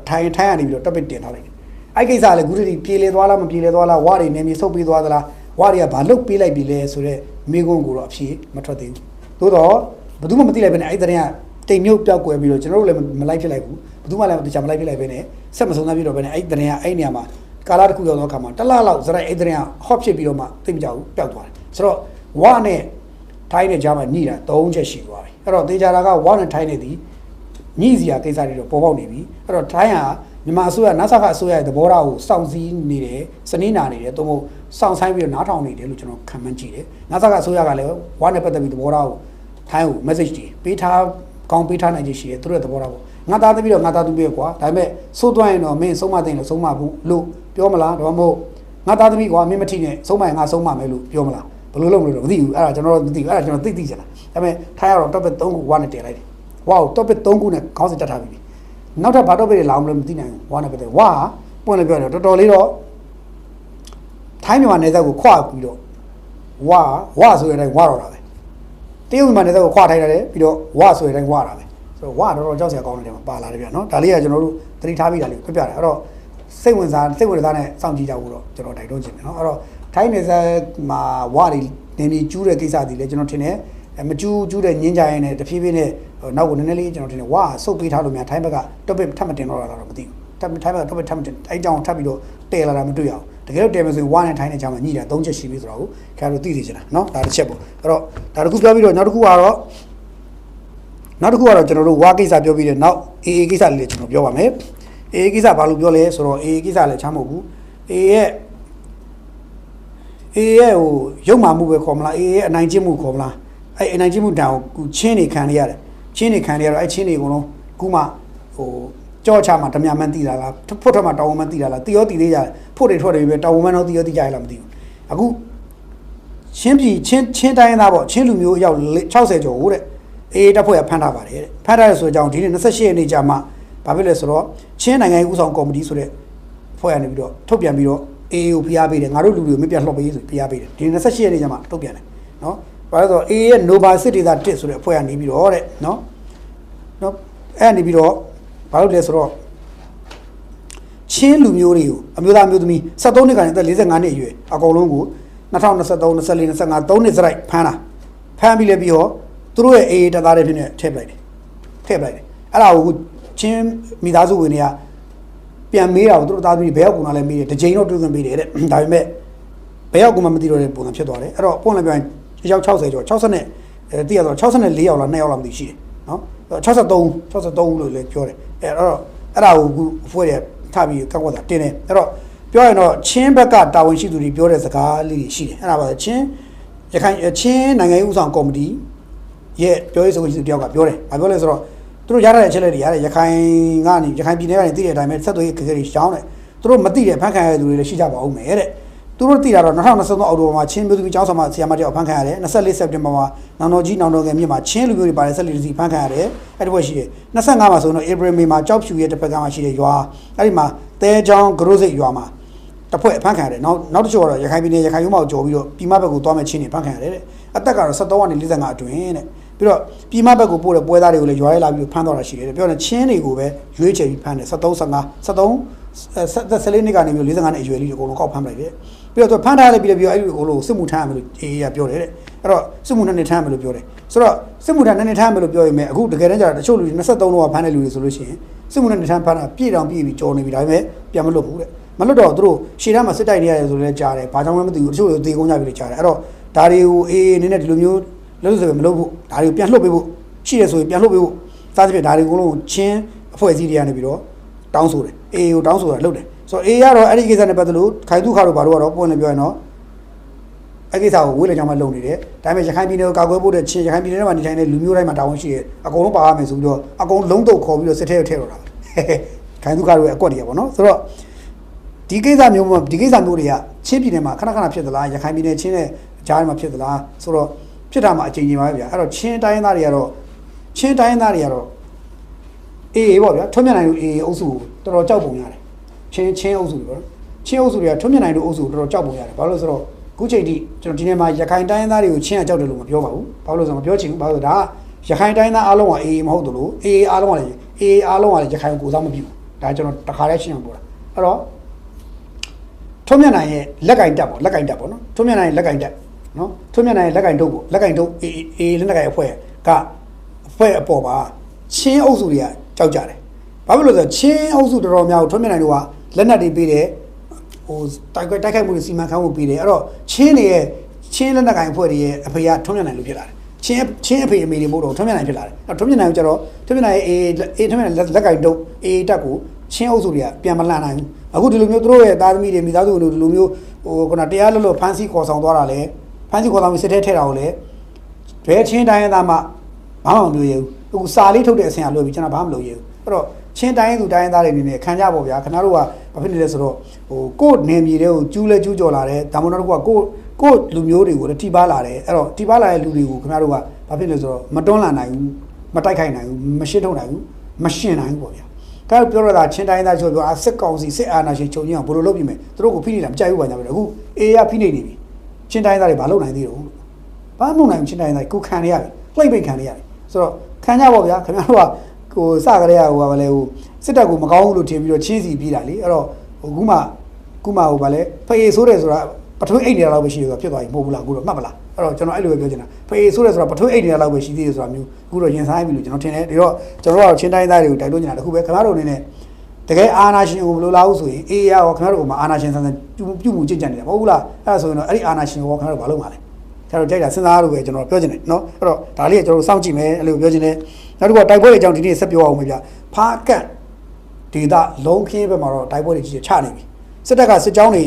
်ထိုင်းကနေပြီးတော့တပ်ပစ်တင်ထားလိုက်တယ်အဲ့ကိစ္စကလည်းခုတည်းပြေလေသွားလားမပြေလေသွားလားဝါတွေနေမြေဆုပ်ပြီးသွားသလားဝါတွေကဘာလုတ်ပေးလိုက်ပြီလဲဆိုတော့မိကုန်းကိုတော့အဖြေမထွက်သေးဘူးသို့တော့ဘယ်သူမှမသိလိုက်ပဲနဲ့အဲ့တဲ့ကတိမ်မြုပ်ပြောက်ကွယ်ပြီးတော့ကျွန်တော်တို့လည်းမလိုက်ဖြစ်လိုက်ဘူးဘယ်သူမှလည်းတရားမလိုက်ဖြစ်လိုက်ပဲနဲ့ဆက်မဆုံးသားပြီးတော့ပဲနဲ့အဲ့တဲ့ကအဲ့နေရာမှာကာလာတစ်ခုရောက်တော့ခါမှာတလားလောက်စရိုက်အဲ့တဲ့ကဟော့ဖြစ်ပြီးတော့မှသိမကြဘူးပျောက်သွားတယ်ဆိုတော့ဝါနဲ့ထိုင်းနဲ့ကြားမှာညှိတာ3ချက်ရှိသွားပြီအဲ့တော့တေချာတာကဝါနဲ့ထိုင်းနဲ့ဒီညှိစရာကိစ္စတွေတော့ပေါ်ပေါက်နေပြီအဲ့တော့ထိုင်းကမြန်မာအစိုးရနာဆာကအစိုးရရဲ့သဘောထားကိုစောင့်စည်းနေတယ်စနစ်နာနေတယ်သို့မဟုတ်စောင့်ဆိုင်ပြီးတော့နားထောင်နေတယ်လို့ကျွန်တော်ခံမှန်းကြည့်တယ်နာဆာကအစိုးရကလည်းဝါနဲ့ပတ်သက်ပြီးသဘောထားကိုထိုင်းကို message တွေပေးထားကောင်းပေးထားနိုင်ခြင်းရှိတယ်သူတို့ရဲ့သဘောထားပေါ့ငါသားသမီးတော့ငါသားသူပဲကွာဒါပေမဲ့စိုးသွားရင်တော့မင်းဆုံးမသိရင်လို့ဆုံးမဘူးလို့ပြောမလားဒါမှမဟုတ်ငါသားသမီးကွာမင်းမထိနဲ့ဆုံးမရင်ငါဆုံးမမယ်လို့ပြောမလားဘယ်လိုလုပ်မလို့တော့မသိဘူးအဲ့ဒါကျွန်တော်တို့မသိဘူးအဲ့ဒါကျွန်တော်သိချင်တာဒါပေမဲ့ထိုင်းကတော့ topic 3ခုဝါနဲ့တင်လိုက်တယ်ဝါကို topic 3ခုနဲ့ခေါင်းစဉ်တက်ထားပြီနောက်ထပ်ဘာ topic တွေလာအောင်လို့မသိနိုင်ဘူးဝါနဲ့ပတ်သက်ဝါပွင့်လည်းပြောတယ်တော်တော်လေးတော့ထိုင်းမြန်မာနယ်စပ်ကိုခွာပြီးတော့ဝါဆိုတဲ့အတိုင်းဝါတော့တာပဲတရုတ်မြန်မာနယ်စပ်ကိုခွာထိုင်တယ်ပြီးတော့ဝါဆိုတဲ့အတိုင်းဝါတာပဲဆိုတော့ဝါတော်တော်ကြောက်စရာကောင်းတယ်မှာပါလာတယ်ဗျာနော်ဒါလေးကကျွန်တော်တို့သတိထားပြီးတာလေးပြပြတယ်အဲ့တော့စိတ်ဝင်စားနဲ့စောင့်ကြည့်ကြဖို့တော့ကျွန်တော်တိုက်တွန်းချင်တယ်နော်အဲ့တော့ထိုင်းနယ်စပ်မှာဝါတွေနေနေကျူးတဲ့ကိစ္စဒီလေကျွန်တော်ထင်တယ်မကျူးတဲ့ညင်းကြရင်နဲ့တဖြည်းဖြည်းနဲ့နောက်ကိုနည်းနည်းလေးကျွန်တော်ထင်တယ်ဝါဆုပ်ပေးထားလို့များထိုင်းဘက်က topic ထပ်မတင်တော့တာတော့မသိဘူးထိုင်းဘက်က topic ထပ်မတင်အဲ့ကြောင့်ထပ်ပြီးတော့တည်လာတာမတွေ့ရအောင်တကယ်လို့တည်မယ်ဆိုရင်ဝါနဲ့ထိုင်းနဲ့ချာမှာညှိတာ3ချက်ရှိပြီဆိုတော့ခင်ဗျားတို့သိသိချင်တာနော်ဒါတစ်ချက်ပေါ့အဲ့တော့ဒါတစ်ခုပြောပြီးတော့နောက်တစ်ခုကတော့ကျွန်တော်တို့ဝါကိစ္စပြောပြီးတော့နောက်အေးကိစ္စလေးကျွန်တော်ပြောပါမယ်အေးကိစ္စဘာလို့ပြောလဲဆိုတော့အေးကိစ္စလည်းချမ်းမဟုတ်ဘူးအေးရဲ့ဟိုရုပ်မာမှုပဲခေါ်မလားအေးရဲ့အနိုင်ကျင့်မှုခေါ်မလားအဲ့အနိုင်ကျင့်မှုတောင်ကိုချင်းနေခံရရတယ်ချင်းနေခံရတော့အဲ့ချင်းနေအကုန်လုံးခုမှဟိုကြောချမှာဓမြမှန်းသိတာလားဖွတ်ထွက်မှာတောင်းမှန်းသိတာလားတီရောတီသေးကြဖွတ်တွေထွက်တယ်ပဲတောင်းမှန်းတော့တီရောတီကြရလားမသိဘူးအခုချင်းတိုင်းသားပေါ့ချင်းလူမျိုးရောက်60ကျော်ဟုတ်တဲ့အေးတပ်ဖွဲ့ကဖမ်းထားပါတယ်တဲ့ဖမ်းထားရဆိုကြအောင်ဒီနေ့28ရက်နေ့ကြာမှဘာဖြစ်လဲဆိုတော့ချင်းနိုင်ငံရေးဥဆောင်ကော်မတီဆိုတဲ့ဖွဲ့ရနေပြီးတော့ထုတ်ပြန်ပြီးတော့အေးကိုဖိအားပေးတယ်ငါတို့လူတွေကိုမပြတ်လှော့ပေးဆိုဖိအားပေးတယ်ဒီ28ရက်နေ့ကျမှထုတ်ပြန်တယ်နော်ဘာလို့ဆိုတော့အေးရဲ့ Nobel စစ်ဒေသ1ဆိုတဲ့အဖွဲ့ကနေပြီးတော့တဲ့နော်အဲ့နေပြီးတော့ဘာလို့လဲဆိုတော့ချင်းလူမျိုးတွေကိုအမျိုးသားမျိုးသမီး73နှစ်ကနေအသက်45နှစ်အရွယ်အကုန်လုံးကို2023 24 25 3နှစ်စရိုက်ဖမ်းပြီးလဲပြီးတော့သူတို့ရဲ့အေးတပ်သားတွေဖြစ်နေထည့်ပလိုက်တယ်အဲ့ဒါကိုချင်းမိသားစုဝင်တွေကပြန်မေးတာကိုသူတို့သားသမီးဘယ်ရောက်ကုန်လာလဲမေးတယ်တစ်ချိန်တော့တွေးခွင့်ပေးတယ်တဲ့ဒါပေမဲ့ဘယ်ရောက်ကုန်မှမသိတော့တဲ့ပုံစံဖြစ်သွားတယ်အဲ့တော့ပုံလည်းပြောရင်ရောက်60ကျော်60နဲ့သိရတော့64ရောက်လား2ရောက်လားမသိရှိတယ်နော်63လို့လည်းပြောတယ်အဲ့ဒါကိုအခုအဖွဲ့ရထပြီးကောက်ကွက်တာတင်းတယ်အဲ့တော့ပြောရင်တော့ချင်းဘက်ကတာဝန်ရှိသူတွေပြောတဲ့စကားလေးတွေရှိတယ်အဲ့ဒါပါချင်းရခိုင်ချင်းနိုင်ငံရေးဥဆောင်ကော်မတီရဲ့ပြောရေးဆိုခွင့်ရှိသူတယောက်ကပြောတယ်ဘာပြောလဲဆိုတော့သူတို့ရတဲ့အချက်လက်တွေရတယ်ရခိုင်ပြည်နယ်ကနေသိတဲ့အတိုင်းပဲဆက်သွယ်ရေးခက်ခဲတွေရှောင်းတယ်သူတို့မသိတဲ့ဖန်ခံရတဲ့သူတွေလည်းရှိကြပါဦးမယ်တဲ့သူတို့သိတာတော့2023အောက်တိုဘာမှာချင်းမျိုးသမီးကျောင်းဆောင်မဆရာမတယောက်ဖန်ခံရတယ်24စက်တင်ဘာမှာနောင်တော်ကြီးနောင်တော်ငယ်မြစ်မှာချင်းလူမျိုးတွေပါတယ်14စီဖန်ခံရတယ်အဲ့ဒီဘက်ရှိတယ်25မှာဆိုတော့ April May မှာကြောက်ဖြူရဲ့တစ်ဖက်ကမှရှိတယ်ရွာအဲ့ဒီမှာတဲချောင်းဂရိုးစိတ်ရွာမှာတစ်ဖွဲ့ဖန်ခံရတယ်နောက်တစ်ချို့ကတော့ရခိုင်ပြည်နယ်ရခိုင်ရုံးမောက်ကျော်ပြီးတော့ပြည်မဘက်ကိုသွားမဲ့ချင်းတွေဖန်ခံရတယ်တဲ့အသက်ကတော့73ကနေ45အတွင်းတဲ့ပြီးတော့ပြည်မဘက်ကိုပို့တဲ့ပွဲသားတွေကိုလည်းရွာရဲလာပြီးဖမ်းသွားတာရှိတယ်တဲ့ပြောရင်ချင်းတွေကိုပဲရွေးချယ်ပြီးဖမ်းတယ်14နှစ်ကနေပြီး45နှစ်အရွယ်လေးတွေအကုန်လုံးကောက်ဖမ်းပလိုက်တယ်ပြီးတော့သူဖမ်းထားလိုက်ပြီးတော့အဲ့ဒီအကုန်လုံးစစ်မှုထမ်းရမယ်လို့အေးရပြောတယ်တဲ့အဲ့တော့စစ်မှုနှစ်ထမ်းရမယ်လို့ပြောတယ်ဆိုတော့စစ်မှုထမ်းနှစ်ထမ်းရမယ်လို့ပြောရင်အခုတကယ်တမ်းကျတော့တချို့လူတွေ23လောက်ကဖမ်းတဲ့လူတွေဆိုလို့ရှိရင်စစ်မှုနှစ်ထမ်းဖမ်းတာပြည့်ပြီးကြော်နေပြီဒါပေမဲ့ပြန်မလွတ်ဘူးတဲ့မလွတ်တော့သူတို့ရှေ့တန်းမှာစစ်တိုက်နေရတယ်ဆိုလည်းကြားတယ်ဘာကြောင့်လဲမသိဘူးတချို့တွေသေကုန်ကြပြီလို့ကြားတယ်အဲ့တော့ဒါတွေကိုအေးအနေနဲ့ဒီလိုမျိုးလို့ဆိုရင်မလုပ်ဘူးဒါတွေကိုပြန်လှုပ်ပေးဖို့ရှိရဆိုရင်ပြန်လှုပ်ပေးဖို့စားသဖြင့်ဒါတွေအကုန်လုံးချင်းအဖွဲ့အစည်းတွေကနေပြီးတော့တောင်းဆိုတယ်အေးကိုတောင်းဆိုတာလုပ်တယ်ဆိုတော့အေးရတော့အဲ့ဒီကိစ္စနဲ့ပတ်သက်လို့ခိုင်သူခါတို့ဘာလို့ကတော့ပွင့်နေပြောရင်တော့အဲ့ကိစ္စကိုဝေးလေကြောင်မှလုပ်နေတယ်ဒါပေမဲ့ရခိုင်ပြည်နယ်ကိုကာကွယ်ဖို့တဲ့ချင်းရခိုင်ပြည်နယ်မှာနေထိုင်တဲ့လူမျိုးတိုင်းမှာတာဝန်ရှိတယ်အကုန်လုံးပါရမယ်ဆိုပြီးတော့အကုန်လုံးတုတ်ခေါ်ပြီးတော့စစ်ထဲထည့်တော့တာခိုင်သူခါတို့ရဲ့အကွက်တွေပေါ့နော်ဆိုတော့ဒီကိစ္စမျိုးတွေကချင်းပြည်နယ်မှာခဏဖြစ်သလားရခိုင်ပြည်နယ်ချင်းနဲ့ကြားထဲမှာဖြစ်သလားဆိုတော့ဖြစ်တာမှအချိန်ကြီးပါပဲဗျာအဲ့တော့ချင်းတိုင်းသားတွေကတော့အေးပေါ့ဗျာထွန်းမြတ်နိုင်တို့အေးအုပ်စုကိုတော်တော်ကြောက်ပုံရတယ်ချင်းအုပ်စုတွေပေါ့ချင်းအုပ်စုတွေကထွန်းမြတ်နိုင်တို့အုပ်စုကိုတော်တော်ကြောက်ပုံရတယ်ဘာလို့လဲဆိုတော့ခု ခုချိန်ထိကျွန်တော်ဒီနေ့မှာရခိုင်တိုင်းသားတွေကိုချင်းအကြောက်တယ်လို့မပြောပါဘူးဘာလို့လဲဆိုတော့မပြောချင်ဘူးဘာလို့ဒါရခိုင်တိုင်းသားအားလုံးကအေးမဟုတ်တယ်လို့အေးအားလုံးကလည်းအေးအားလုံးကလည်းရခိုင်ကိုစားမပြုဘူးဒါကျွန်တော်တခါတည်းရှင်းအောင်ပြောတာအဲ့တော့ထုံးမြတ်နိုင်ရဲ့လက်ကင်တက်ပေါ့လက်ကင်တက်ပေါ့နော်ထုံးမြတ်နိုင်ရဲ့လက်ကင်တက်နော်ထုံးမြတ်နိုင်ရဲ့လက်ကင်ထုတ်ပေါ့လက်ကင်ထုတ်အေးလက်နက်ကင်အဖွဲ့ကအဖွဲ့အပေါ်မှာချင်းအုပ်စုတွေကကြောက်ကြတယ်ဘာဖြစ်လို့လဲဆိုတော့ချင်းအုပ်စုတော်တော်များကိုထုံးမြတ်နိုင်တို့ကလက်နက်တွေပေးတယ်ဟိုတိုက်ခိုက်မှုတွေစီမံခန့်မှုပေးတယ်အဲ့တော့ချင်းတွေရဲ့ချင်းလက်နက်ကင်အဖွဲ့တွေရဲ့အဖေကထုံးမြတ်နိုင်လို့ဖြစ်လာတယ်ချင်းအဖေအမေတွေမို့တော့ထုံးမြတ်နိုင်ဖြစ်လာတယ်အဲ့ထုံးမြတ်နိုင်ကိုကျတော့ထုံးမြတ်နိုင်ရဲ့အေးထုံးမြတ်နိုင်လက်ကင်ထုတ်အေးတက်ကိုချင်းအုပ်စုတွေကပြန်မလှန်နိုင်ဘူးအခုဒီလိုမျိုးသူတို့ရဲ့သားသမီးတွေမိသားစုတွေဒီလိုမျိုးဟိုခုနတရားလွတ်လို့ဖမ်းဆီးခေါ်ဆောင်သွားတာလေဖမ်းဆီးခေါ်ဆောင်ပြီးစစ်ထဲထည့်တာကိုလေဘယ်ချင်းတိုင်းသားမှဘာမှမလုပ်ရဘူးအခုစာလေးထုတ်တဲ့အဆင့်အလွယ်ပြီးကျွန်တော်ဘာမှမလုပ်ရဘူးအဲ့တော့ချင်းတိုင်းသူတိုင်းသားတွေအနေနဲ့ခံကြပေါ့ဗျာခင်ဗျားတို့ကဘာဖြစ်နေလဲဆိုတော့ဟိုကို့နေမြေတွေကိုကျူးလဲကျူးကြော်လာတယ်ဒါမှမဟုတ်တော့ကို့လူမျိုးတွေကိုလည်းထိပါလာတယ်အဲ့တော့ထိပါလာတဲ့လူတွေကိုခင်ဗျားတို့ကဘာဖြစ်လဲဆိုတော့မတွန်းလာနိုင်ဘူးမတိုက်ခိုက်နိုင်ဘူးမရှင်းထုတ်နိုင်ဘူးမရှင်းနိုင်ဘူးပေါ့ဗျာကဲပြောရတာချင်းတိုင်းသားချို့ပြောစစ်ကောင်စီစစ်အာဏာရှင်ချုပ်ကြီးအောင်ဘယ်လိုလုပ်ပြီးမယ်သူတို့ကိုဖိနေတာမကြိုက်ဘူးပါညာပဲအခုအေးရဖိနေနေပြီချင်းတိုင်းသားတွေဘာလုပ်နိုင်သေးတော့ဘာမလုပ်နိုင်ချင်းတိုင်းသားကိုခံနေရပြီလှိမ့်ပိတ်ခံနေရပြီဆိုတော့ခံကြပါဗျာခင်ဗျားတို့ကကိုစကြရဟိုကဘာလဲဟိုစစ်တပ်ကိုမကောင်းဘူးလို့ထင်ပြီးတော့ချင်းစီပြီးတာလေအဲ့တော့ဟိုခုမှဟိုဘာလဲဖေးဆိုးတယ်ဆိုတာပထွေးအိတ်နေတာလောက်ပဲရှိတယ်ဆိုတာဖြစ်သွားပြီမဟုတ်ဘူးလားအခုတော့မှတ်မလားအဲ့တော့ကျွန်တော်အဲ့လိုပဲပြောချင်တာဖေးဆိုးတယ်ဆိုတာပထွေးအိတ်နေတာလောက်ပဲရှိသေးတယ်ဆိုတာမျိုးအခုတော့ရင်ဆိုင်ပြီလို့ကျွန်တော်ထင်တယ်ဒီတော့ကျွန်တော်တို့ကချင်းတိုင်းသားတွေကိုတိုက်လို့ညတာတခုပဲခင်ဗျားတို့အနေနဲ့တကယ်အာနာရှင်ကိုမလိုလားဘူးဆိုရင်အေးရရောခင်ဗျားတို့ကမှအာနာရှင်ဆန်းဆန်းပြုမှုကြင်ကြံနေတာမဟုတ်ဘူးလားအဲ့ဒါဆိုရင်တော့အဲ့ဒီအာနာရှင်ကိုခင်ဗျားတို့ဘာလုပ်မှာလဲကျွန်တော်ကြိုက်တာစဉ်းစားလို့ပဲကျွန်တော်ပြောချင်တယ်နော်အဲ့တော့ဒါလေးကကျွန်တော်စောင့်ကြည့်မယ်အဲ့လိုပြောချင်တယ်နောက်တစ်ခုကတိုက်ပွဲတွေအကြောင်းဒီနေ့ဆက်ပြောအောင်မယ်ဗျဖားကန့်ဒေသလုံးခင်းဘက်မှာတော့တိုက်ပွဲတွေကြီးချနေပြီစစ်တပ်ကစစ်ကြောင်းတွေ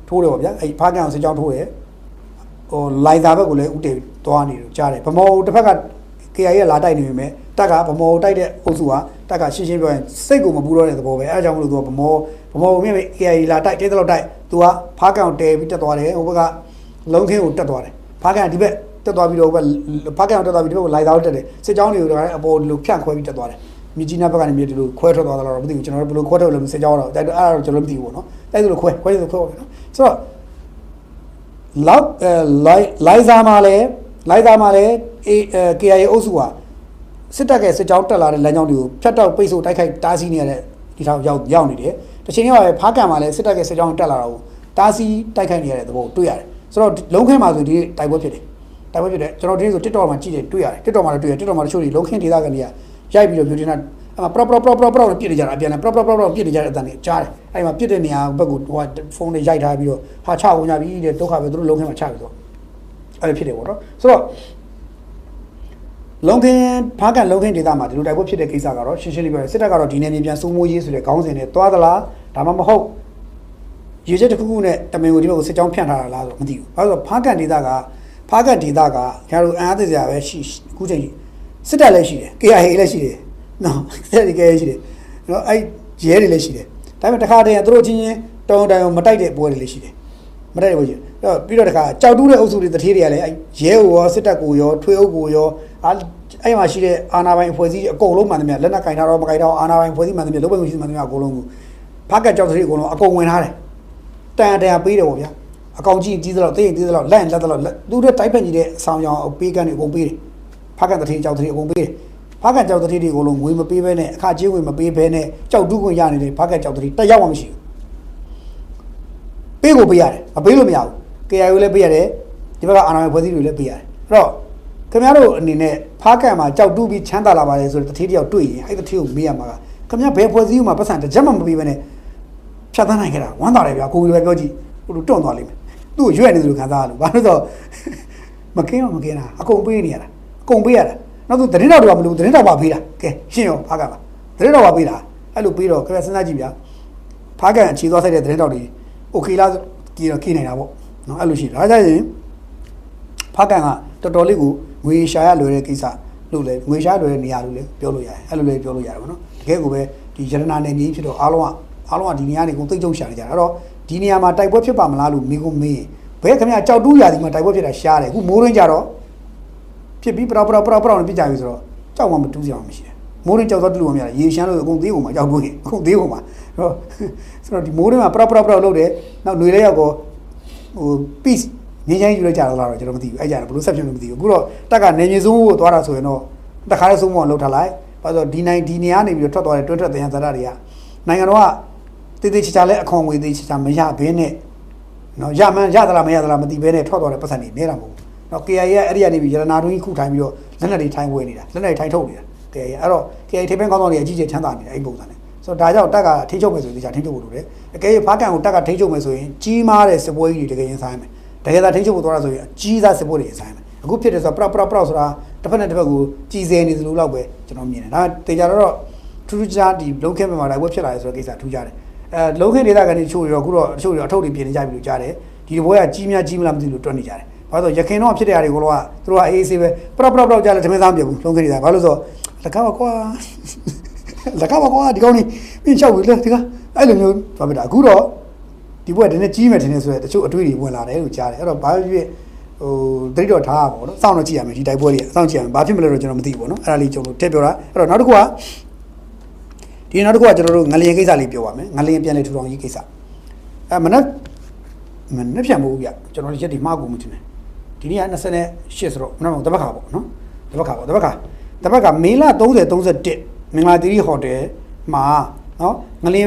ထိုးတယ်ပေါ့ဗျာအဲ့ဖားကန့်စစ်ကြောင်းထိုးတယ်ဟိုလိုင်သာဘက်ကိုလည်းဥတည်သွားနေလို့ကြားတယ်ဗမောတစ်ဖက်က KIA ရဲ့လာတိုက်နေပြီမဲ့တက်ကဗမောတိုက်တဲ့အုပ်စုကတက်ကရှင်းရှင်းပြောရင်စိတ်ကိုမပူတော့တဲ့သဘောပဲအဲအကြောင်းမလို့သူကဗမောမြင့် KIA လာတိုက်တဲ့တော့တိုက်သူကဖားကန့်တဲပြီးတက်သွားတယ်ဟိုဘက်ကလုံးခင်းကိုတက်သွားတယ်ဖားကန့်ဒီဘက်တက်သွားပြီးတော့ဖားကန့်တက်သွားပြီးဒီဘက်ကိုလိုက်သားတက်တယ်စစ်ကြောင်းတွေကိုအပေါ်ဒီလိုဖြန့်ခွဲပြီးတက်သွားတယ်မြကြီးနားဘက်ကနေမြေဒီလိုခွဲထွက်သွားတာတော့မသိဘူးကျွန်တော်တို့ဘယ်လိုခွဲထွက်လို့စစ်ကြောင်းတော့တိုက်တော့အဲ့ဒါတော့ကျွန်တော်မသိဘူးပေါ့နော်တိုက်ဆိုလို့ခွဲဆိုခွဲပေါ့နော်ဆိုတော့လိုက်သားမှာလဲKIA အုပ်စုကစစ်တပ်ကစစ်ကြောင်းတက်လာတဲ့လမ်းကြောင်းတွေကိုဖြတ်တောက်ပိတ်ဆို့တိုက်ခိုက်တားဆီးနေရတဲ့ဒီထောင်ရောက်နေတယ်တစ်ချိန်တည်းမှာပဲဖားကံမှာလဲစစ်တပ်ကစစ်ကြောင်းတက်လာတာကိုတားဆီးတိုက်ခိုက်နေရတဲ့သဘောတွေ့ရတယ်ဆိုတော့လုံးခင်းမှာဆိုဒီတိုက်ပွဲဖြစ်တယ်ကျွန်တော်ဒီနေ့ဆို TikTok မှာကြည့်တယ်တွေ့ရတယ် TikTok မှာတချို့တွေလုံးခင်းဒေသကနေရိုက်ပြီးတော့ beauty နဲ့ပရောပြစ်နေကြတာအပြန်နဲ့ပရောပြစ်နေကြတဲ့အတန်တွေကြားတယ်အဲ့မှာပြစ်တဲ့နေရာဘက်ကိုဟိုဖုန်းနဲ့ရိုက်ထားပြီးတော့ဟာချဝင်ကြပြီတဲ့ဒုက္ခပဲသူတို့လုံးခင်းမှာချပြီဆိုအဲ့ဖြစ်တယ်ပေါ့နော်ဆိုတော့လုံးခင်းဖားကန်လုံးခင်းဒေသမှာဒီလိုတိုက်ပွဲဖြစ်တဲ့ကိစ္စကတော့ရှင်းရှင်းလေးပြောရစစ်တပ်ကတော့ဒီနယ်မြေပြန်စိုးမိုးရေးဆိုတဲ့ခေါင်းစဉ်နဲ့သွားသလားဒါမှမဟုတ်ရေချက်တစ်ခုခုနဲ့တမင်ကိုဒီဘက်ကိုစစ်ကြောင်းဖြန့်ထားတာလားဆိုတော့မသိဘူးဘာလို့ဆိုဖားကန်ဒေသကကျွန်တော်တို့အားသေးစရာပဲရှိအခုချိန်စစ်တပ်လည်းရှိတယ် KIA လည်းရှိတယ်နော်စစ်တပ်လည်းရှိတယ်နော်အဲ့ရဲတွေလည်းရှိတယ်ဒါပေမဲ့တခါတည်းကသူတို့ချင်းတောင်းတန်မတိုက်တဲ့ပွဲတွေလည်းရှိတယ်မတိုက်တဲ့ပွဲကြီးပြီးတော့တခါကြောက်တူးတဲ့အုပ်စုတွေတထေးတွေကလည်းရဲကိုရောစစ်တပ်ကိုရောထွေးအုပ်ကိုရောအဲ့မှာရှိတဲ့အာဏာပိုင်အဖွဲ့အစည်းအကုန်လုံးမှန်သမျှလက်နက်ကင်ထားတော့မကင်တော့အာဏာပိုင်အဖွဲ့အစည်းမှန်သမျှလုံးဝမရှိမှန်သမျှအကုန်လုံးကိုဖားကကြောက်တထေးအကုန်လုံးအကုန်ဝင်ထားတယ်တန်ပေးတယ်ပေါ့ဗျာအကောင်ကြီးကြီးသလောက်သိရင်ကြီးသလောက်လက်သလောက်သူတို့တိုက်ဖက်ကြီးတဲ့အဆောင်ရောင်ပေးကန်းတွေအကုန်ပေးတယ်ဖားကတထေးကြောက်တထေးအကုန်ပေးတယ်ဖားကကြောက်တထေးတွေအကုန်လုံးငွေမပေးဘဲနဲ့အခကြေးငွေမပေးဘဲနဲ့ကြောက်တူးခွင့်ရနေတယ်ဖားကကြောက်တထေးတက်ရောက်မှမရှိဘူးပေးကိုပေးရတယ်မပေးလို့မရဘူး KIA လည်းပေးရတယ်ဒီဘက်ကအာဏာပိုင်ဖွဲ့စည်းတွေလည်းပေးရတယ်အဲ့တော့ခင်ဗျားတို့အနေနဲ့ဖားကန်မှာကြောက်တူးပြီးချမ်းသာလာပါတယ်ဆိုတော့တထေးတယောက်တွေ့ရင်အဲ့တထေးကိုမေးရမှာကခင်ဗျားဘယ်ဖွဲ့စည်းမှာပတ်စံတစ်ချက်မှမပေးဘဲနဲ့ဖြတ်သန်းနိုင်ခဲ့တာဝမ်းသာတယ်ဗျာကိုယ်လည်းပြောကြည့်ဟိုလိုတွန့်သွားလိမ့်မယ်သူ့ကိုရွက်နေသလိုခံစားရလို့ဘာလို့ဆိုတော့မကင်းတာအကုန်ပေးနေရတာအကုန်ပေးရတာနောက်သူသတင်းတော်တွေကမလို့သတင်းတော်ပါပေးတာကဲရှင်းရောဖားကန်ပါသတင်းတော်ပါပေးတာအဲ့လိုပေးတော့ခင်ဗျာစဉ်းစားကြည့်ဗျာဖားကန်အခြေသွားဆိုင်တဲ့သတင်းတော်တွေโอเคလားကြီးတော့ခေးနေတာပေါ့နော်အဲ့လိုရှိတယ်ဒါကြရင်ဖားကန်ကတော်တော်လေးကိုငွေရှာရလွယ်တဲ့ကိစ္စလို့လေငွေရှာလွယ်တဲ့နေရာလို့လေပြောလို့ရတယ်အဲ့လိုလေပြောလို့ရတယ်ပေါ့နော်တကယ်ကိုပဲဒီရတနာနယ်မြေဖြစ်တော့အားလုံးကဒီနေရာတွေကိုသိကြုံရှာနေကြတာအဲ့တော့ဒီနေရာမှာတိုက်ပွဲဖြစ်ပါမလားလို့မိကုမေးဘယ်ခင်ဗျာကြောက်တူးရာဒီမှာတိုက်ပွဲဖြစ်တာရှားတယ်အခုမိုးရင်းကြတော့ဖြစ်ပြီးပရောနဲ့ပြစ်ကြပြီဆိုတော့ကြောက်မှမတူးစရာမရှိတယ်မိုးရင်းကြောက်တော့တူလို့မရရေရှမ်းလို့အကုန်သေးကုန်မှာကြောက်တူးအခုသေးကုန်မှာဆိုတော့ဒီမိုးရင်းမှာပရောလုပ်တယ်နောက်ຫນွေလဲရောက်ကော peace ငြိမ်းချမ်းယူလိုက်ကြတော့လားတော့ကျွန်တော်မသိဘူးအဲ့ကြတယ်ဘလို့ဆက်ဖြစ်လို့မသိဘူးအခုတော့တက်ကနေမြေစိုးကိုသွားတာဆိုရင်တော့တခါလေးဆုံးမအောင်လှုပ်ထားလိုက်ဘာလို့ဒီနေရာနေပြီးတော့ထွက်သွားတဲ့တွဲထွက်တဲ့ရန်ဇာတ်တွေကနိုင်ငံတော်ကတည်တည်ချာချာလဲအခွန်ငွေတည်ချာချာမရဘဲနဲ့နော်ရမှန်းရသလားမရသလားမသိဘဲနဲ့ထွက်သွားတဲ့ပတ်စံတွေနေတာမဟုတ်ဘူးနော် KIA ရဲ့အဲ့ဒီကနေပြီးရတနာတွင်းခုထိုင်ပြီးတော့လက်နက်တွေထိုင်ဝဲနေတာလက်နက်တွေထိုင်ထုတ်နေတာ KIA အဲ့တော့ KIA ထိပ်ပင်းကောင်းဆောင်တွေအကြီးကျယ်ချမ်းသာနေတာအဲ့ပုံစံနဲ့ဆိုတော့ဒါကြောင့်တက်ကထိချုပ်မယ်ဆိုရင်ဒီချာထိချုပ်ဖို့လိုတယ်အကယ်၍ဖားကန်ကိုတက်ကထိချုပ်မယ်ဆိုရင်ကြီးမားတဲ့စစ်ပွဲကြီးတွေတကယ်ရင်ဆိုင်မယ်တကယ်သာထိချုပ်ဖို့သွားတာဆိုရင်အကြီးစားစစ်ပွဲတွေရင်ဆိုင်မယ်အခုဖြစ်တယ်ဆိုတော့ပရောက်ဆိုတာတစ်ဖက်နဲ့တစ်ဖက်ကိုကြည်စဲနေသလိုလောက်ပဲကျွန်တော်မြင်တယ်ဒါတေချာတော့ထူးထူးခြားဒီလုံးခင်းမှာတိုက်ပွဲဖြစ်လာတယ်ဆိုတော့ကိစ္စထူးခြားတယ်လုံးခင်းဒေသကနေချို့ရောအခုတော့ချို့ရောအထုပ်တွေပြင်နေကြပြီလို့ကြားတယ်ဒီဘွဲကကြီးများကြီးမလားမသိလို့တွက်နေကြတယ်ဘာလို့ဆိုရခင်တော့ဖြစ်တဲ့ຢာတွေကိုတော့သူတို့ကအေးအေးဆေးပဲပရောက်ကြားလဲသမင်းသားမပြောဘူးလုံးခင်းဒေသဘာလို့ဆိုလက်ကားပါကွာဒီကောင်းနေပြင်းချောက်ပြီလေဒီကအဲ့လိုမျိုးဘာဖြစ်တာအခုတော့ဒီဘွဲတနေ့ကြီးမယ်ထင်နေဆိုရတချို့အတွေ့တွေဝင်လာတယ်လို့ကြားတယ်အဲ့တော့ဘာဖြစ်သတိတော့ထားပါဘောနော်စောင့်တော့ကြည့်ရမယ်ဒီတိုက်ပွဲတွေစောင့်ကြည့်ရမယ်ဘာဖြစ်မလဲတော့ကျွန်တော်မသိဘူးပေါ့နော်အဲ့ဒါလေးကျွန်တော်တက်ပြောတာအဲ့တော့နောက်တစ်ခုကကျွန်တော်တို့ငလျင်ကိစ္စလေးပြောပါမယ်ငလျင်ပြန်လေထူထောင်ရေးကိစ္စမနေ့ပြန်မို့ပြကျွန်တော်ရက်ဒီမှားကုန်မှုတင်တယ်ဒီနေ့က28ဆိုတော့မနေ့ကတပတ်ခါပေါ့နော်တပတ်ခါမေလ30 31မင်္ဂလာသီရိဟိုတယ်မှာနော်ငလ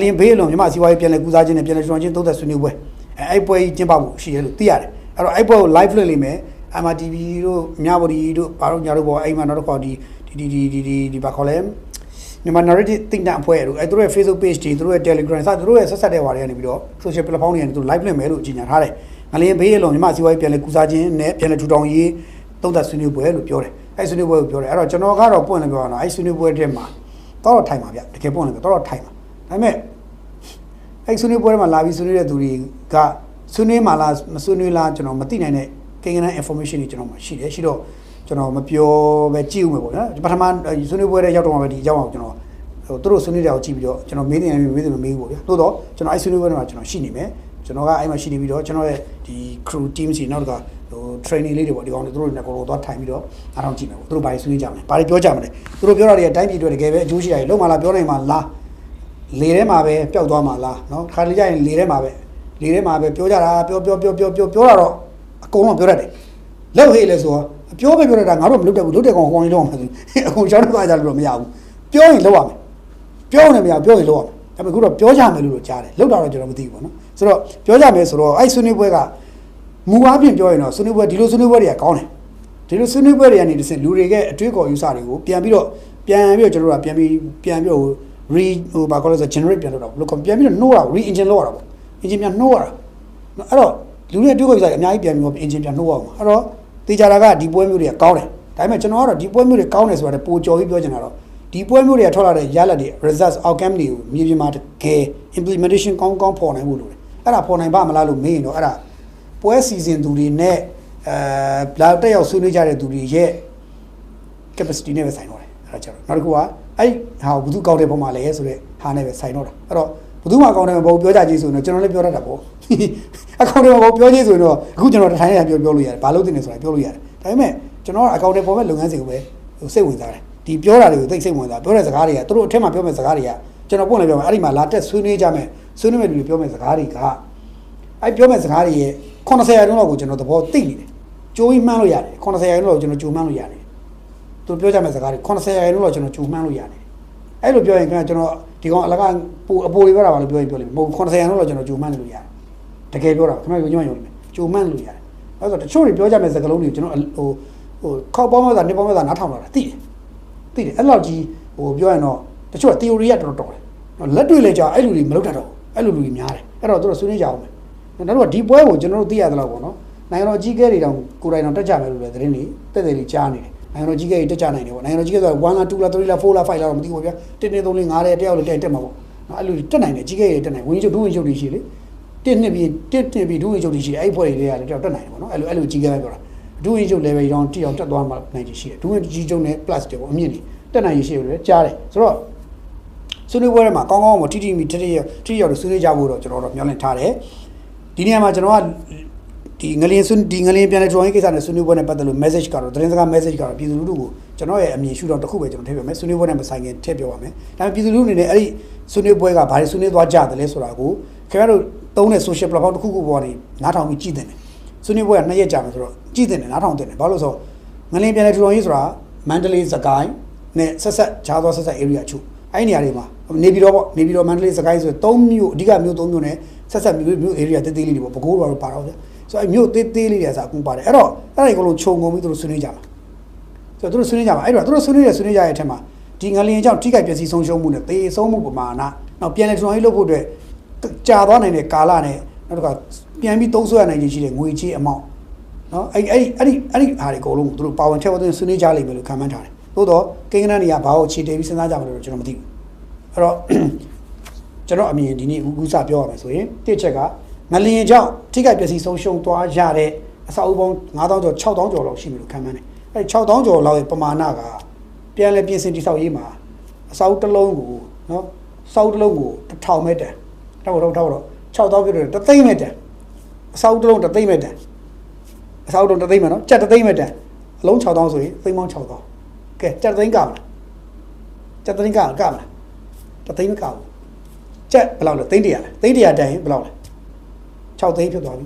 ျင်ဘေးအလုံးမြမစီဝါရေးပြန်လေကူစားခြင်းနဲ့ပြန်လေထူထောင်ခြင်း30ဆွေးနွေးပွဲအဲ့ပွဲကြီးကျင်းပမှုရှိတယ်လို့သိရတယ်အဲ့တော့အဲ့ပွဲကို live လွှင့်လိမ့်မယ် MRTV တို့မြဝတီတို့ဘာလို့ညာတို့ပေါ့အဲ့မှာနောက်တစ်ခါဒီဘာခေါ်လဲမြန်မာ narrative တင်တဲ့အဖွဲ့တို့အဲ့တို့ရဲ့ Facebook page တွေတို့ရဲ့ Telegram စတို့ရဲ့ဆက်ဆက်တဲ့ဟာတွေကနေပြီးတော့ social platform တွေကနေသူ live လွှင့်မယ်လို့ကြေညာထားတယ်ငလျင်ဘေးအလုံးမြမစီဝါရေးပြန်လေကူစားခြင်းနဲ့ပြန်လေထူထောင်ရေးသုံးသပ်ဆွေးနွေးပွဲလို့ပြောတယ်အဲ့ဆွေးနွေးပွဲကိုပြောတယ်အဲ့တော့ကျွန်တော်ကတော့ပွင့်လည်းပြောရအောင်အဲ့ဆွေးနွေးပွဲထဲမှာတော့ထိုင်ပါဗျတကယ်ပွင့်လည်းပြောတော့ထိုင်ပါဒါပေမဲ့အဲ့ဆွေးနွေးပွဲထဲမှာလာပြီးဆွေးနွေးတဲ့သူတွေကဆွေးနွေးမှလားမဆွေးနွေးလားကျွန်တော်မသိနိုင်တဲ့ကိန်းဂဏန်း information တွေကျွန်တော်မှရှိတယ်ရှိတော့ကျွန်တော်မပြောပဲကြည့်ဦးမယ်ပေါ့နော်ပထမဆွေးနွေးပွဲထဲရောက်တော့မှပဲဒီအကြောင်းအောင်ကျွန်တော်သူတို့ဆွေးနွေးတဲ့အကိုကြည့်ပြီးတော့ကျွန်တော်မေးတယ်မမေးဘူးပေါ့ဗျာသို့တော့ကျွန်တော်အဲ့ဆွေးနွေးပွဲထဲမှာကျွန်တော်ရှိနေမယ်ကျွန်တော်ကအဲ့မှာရှိနေပြီးတော့ကျွန်တော်ရဲ့ဒီ crew team စီနောက်ကtraining လေးတွေပေါ့ဒီကောင်တွေသူတို့နဲ့ကိုတော့ထိုင်ပြီးတော့အားအောင်ကြည့်မယ်ပေါ့သူတို့ဘာတွေဆွေးနွေးကြမလဲဘာတွေပြောကြမလဲသူတို့ပြောတာတွေအတိုင်းပြည်တွေတကယ်ပဲအကျိုးရှိတာတွေလုံးမလားပြောနိုင်မှာလားလေထဲမှာပဲပျောက်သွားမှာလားနော်ခါလေးကြရင်လေထဲမှာပဲပြောကြတာပြောတာတော့အကုန်လုံးပြောတတ်တယ်လောက်ဟေးလဲဆိုတော့ပြောတတ်တာငါတို့မလုပ်တတ်ဘူးလုပ်တဲ့ကောင်ဟောင်းလေးလောက်မှာဆိုအကုန်ရှောင်းသွားကြလို့မရဘူးပြောရင်လောက်ရမယ်ပြောနေမရပြောရင်လောက်ရမယ်ဒါပေမဲ့အခုတော့ပြောကြမယ်လို့ကြားတယ်လောက်တာတော့ကျွန်တော်မသိဘူးပေါ့နော်ဆိုတော့ပြောကြမယ်ဆိုတော့အဲ့ဆွေးနွေးပွဲကမူအားဖြင့်ပြောရင်တော့ဆွေးနွေးပွဲဒီလိုဆွေးနွေးပွဲတွေကကောင်းတယ်ဒီလိုဆွေးနွေးပွဲတွေကနေတစ်ဆင့်လူတွေရဲ့အတွေးခေါ်ယူဆတွေကိုပြန်ပြီးတော့ကျွန်တော်တို့ကပြန်ပြီးတော့ဘာခေါ်လဲဆို generate ပြန်လုပ်တာဘယ်လိုပြန်ပြီးတော့နှိုးတာ re-engine လုပ်ရတာပေါ့ engine ပြန်နှိုးရတာအဲ့တော့လူတွေအတွေးခေါ်ယူဆတွေအများကြီးပြန်ပြီးတော့ engine ပြန်နှိုးရအောင်အဲ့တော့တေချာတာကဒီပွဲမျိုးတွေကကောင်းတယ်ဒါပေမဲ့ကျွန်တော်ကတော့ဒီပွဲမျိုးတွေကောင်းတယ်ဆိုတာပိုကြော်ပြီးပြောချင်တာတော့ဒီပွဲမျိုးတွေကထွက်လာတဲ့ရလဒ်တွေ results outcome တွေကိုမြေပြင်မှာတကယ် implementation ကောင်းပေါ်နိုင်ဖို့လိုတယ်အဲ့ဒါပေါ်နိုင်ပါမလားလို့မေးရင်တော့အဲ့ဒါပွဲစီစဉ်သူတွေနဲ့လာတက်ရောက်ဆွေးနွေးကြတဲ့သူတွေရဲ့ capacity နဲ့ပဲဆိုင်တော့တယ်အဲ့ဒါကြတော့နောက်တစ်ခုကအဲ့ဟာဘုသူကောင်းတဲ့ပုံမှာလဲဆိုတဲ့ဟာနဲ့ပဲဆိုင်တော့တာအဲ့တော့ဘုသူမှကောင်းတယ်မဟုတ်ပြောကြကြည့်ဆိုရင်တော့ကျွန်တော်လည်းပြောတတ်တာပေါ့အကောင့်တွေမှာပြောကြည့်ဆိုရင်တော့အခုကျွန်တော်တထိုင်းနဲ့ပြောလို့ရတယ်ဘာလို့တင်နေဆိုတာပြောလို့ရတယ်ဒါပေမဲ့ကျွန်တော်ကအကောင့်တွေပေါ်မဲ့လုပ်ငန်းစဉ်ကိုပဲစိတ်ဝင်စားတယ်ဒီပြောတာတွေကိုသိစိတ်ဝင်စားပြောတဲ့စကားတွေကသူတို့အထက်မှာပြောမဲ့စကားတွေကကျွန်တော်ပုံလည်းပြောမယ်အဲ့ဒီမှာလာတက်ဆွေးနွေးကြမယ်ဆွေးနွေးမဲ့လူတွေပြောမဲ့စကားတွေကအဲ့ပြောမဲ့စကားတွေရဲ့90ရာခိုင်နှုန်းလောက်ကိုကျွန်တော်သဘောသိနေတယ်ကြိုးကြီးမှန်းလို့ရတယ်90ရာခိုင်နှုန်းလောက်ကျွန်တော်ကြိုးမှန်းလို့ရတယ်သူပြောကြမဲ့စကားတွေ90ရာခိုင်နှုန်းလောက်ကျွန်တော်ကြိုးမှန်းလို့ရတယ်အဲ့လိုပြောရင်ကျွန်တော်ဒီကောင်အလကအပိုတွေပြောတာပါလို့ပြောရင်ပြောလိမ့်မယ်မဟုတ်90ရာခိုင်နှုန်းလောက်ကျွန်တော်ကြိုးမှန်းလို့ရတယ်တကယ်ပြောတာခင်ဗျာညွှန်လိမ့်မယ်ကြိုးမှန်းလို့ရတယ်အဲ့တော့တချို့တွေပြောကြမဲ့စကားလုံးတွေကျွန်တော်ခောက်ပေါင်းမဲ့တာနေပေါင်းမဲ့တာနားထောင်လာတာသိတယ်အဲ့လောက်ကြီးပြောရင်တော့တချို့ theory ကတော်တယ်လက်တွေ့လေကြာအဲ့လူတွေမလုပ်တတ်တော့အဲ့လူတွေများတယ်အဲ့တော့သူတို့ဆွေးနွေးကြအောင်မယ်နောက်တော့ဒီပွဲကိုကျွန်တော်တို့သိရသလောက်ပေါ့နော်နိုင်ငံတော်ကြီးကဲတွေတောင်ကိုယ်တိုင်တော့တက်ကြမယ်လို့လည်းသတင်းတွေတက်တယ်လေးကြားနေတယ်နိုင်ငံတော်ကြီးကဲတွေတက်ကြနိုင်တယ်ပေါ့နိုင်ငံတော်ကြီးကဲဆို1လား2လား3လား4လား5လားတော့မသိဘူးဗျာ1 2 3 4 5တဲ့တယောက်လည်းတက်မှာပေါ့နော်အဲ့လူတွေတက်နိုင်တယ်ကြီးကဲတွေတက်နိုင်ဝင်းချုပ်ဒုဝင်းချုပ်တွေရှိလေ1နှစ်ပြီးဒုဝင်းချုပ်တွေရှိတယ်အဲ့ပွဲတွေကလည်းတယောက်တက်နိုင်တယ်ပေါ့နော်အဲ့လိုကြီးကဲပြောတာဒုဝင်းချုပ် level တောင်တယောက်တက်သွားမှနိုင်ချင်ရှိတယ်ဒုဝင်းကြီးချုပ်နဲ့ plus တွေပေါ့အမြင့်တွေတက်နိုင်ရရှိတယ်ကြားတယ်ဆိုတော့ဆွေးနွေးပွဲထဲမှာကောင်းမထိထိမိထိရောက်ဆွေးနွေးကြဖို့တော့ကျွန်တော်တို့မျှော်လင့်ထားတယ်ဒီနေရာမှာကျွန်တော်ကဒီငလျင်ပြန်လဲ drawing ကိစ္စနဲ့ဆွေးနွေးပွဲနဲ့ပတ်သက်လို့ message ကတော့သတင်းစကား message ကတော့ပြည်သူလူထုကိုကျွန်တော်ရဲ့အမြင်ရှုထောင့်တစ်ခုပဲကျွန်တော်ထည့်ပြမယ်ဆွေးနွေးပွဲနဲ့မဆိုင်ခင်ထည့်ပြောပါမယ်ဒါပေမဲ့ပြည်သူလူထုအနေနဲ့အဲ့ဒီဆွေးနွေးပွဲကဘာတွေဆွေးနွေးသွားကြတယ်လဲဆိုတာကို ခင်ဗျားတို့သုံးတဲ့ social platform တစ်ခုခုပေါ်နေနားထောင်ပြီးကြည့်တဲ့ဆွေးနွေးပွဲက2ရက်ကြာမယ်ဆိုတော့ကြည့်တဲ့နားထောင်တဲ့ဘာလို့ဆိုငလင်းပြန်တဲ့ထူထောင်ရေးဆိုတာမန္တလေးစကိုင်းနဲ့ဆက်ခြားသောဆက် area အချို့အဲ့ဒီနေရာတွေမှာနေပြည်တော်ပေါ့နေပြည်တော်မန္တလေးစကိုင်းဆို3မြို့အဓိကမြို့3မြို့နဲ့ဆက်မြို့ area သေးသေးလေးတွေပေါ့ပဲခူးတော်ပါတော့ဗျဆိုအဲ့မြို့သေးသေးလေးတွေဆိုအကုန်ပါတယ်အဲ့တော့အဲ့ဒီကလုံးခြုံငုံပြီးသူတို့ဆွေးနွေးကြမှာဆိုတော့သူတို့ဆွေးနွေးကြမှာအဲ့တော့သူတို့ဆွေးနွေးရတဲ့အထက်မှာဒီငလျင်ကြောင့်ထိခိုက်ပျက်စီးဆုံးရှုံးမှုနဲ့သေဆုံးမှုပမာဏနောက်ပြန်လည်ထူထောင်ရေးလုပ်ဖို့အတွက်ကြာသွားနိုင်တဲ့ကာလနဲ့နောက်တစ်ခါပြန်ပြီးသုံးစွဲရနိုင်ခြင်းရှိတဲ့ငွေကြေးအမောက်နော်အဲ့ဟာတွေအကုန်လုံးသူတို့ပါဝင်ထည့်ဝင်ဆွေးနွေးကြလိမ့်မယ်လို့ခံမှန်းထားတယ်သို့တော့ကိန်းကနန်းတွေကဘာကိုခြေတည်ပြီးစဉ်းစားကြမှာလို့ကျွန်တော်မသိဘူးအဲ့တော့ကျွန်တော်အမြင်ဒီနေ့ဥစားပြောရမယ်ဆိုရင်တစ်ချက်ကငလျင်ကြောင့်ထိခိုက်ပျက်စီးဆုံးရှုံးသွားရတဲ့အဆောက်အဦပေါင်း9000ကျော်6000ကျော်လောက်ရှိမယ်လို့ခံမှန်းတယ်အဲ့6000ကျော်လောက်ရဲ့ပမာဏကပြန်လည်ပြင်ဆင်တည်ဆောက်ရေးမှာအဆောက်တစ်လုံးကိုနော်စောက်တစ်လုံးကို1000မီတာတော့6000ပြည့်တယ်3သိန်းမီတာအဆောက်တစ်လုံး3သိန်းမီတာအဆောက်တစ်လုံး3သိန်းမနော်ကျပ်3သိန်းမီတာအလုံး6000ဆိုရင်သိန်းပေါင်း6000ကဲကျပ်3သိန်းကမလားကျပ်3သိန်းကမလား3သိန်းမကဘူးကျပ်ဘယ်လောက်လဲသိန်း100လားသိန်း100တန်ရင်ဘယ်လောက်လဲ6သိန်းဖြစ်သွားပြီ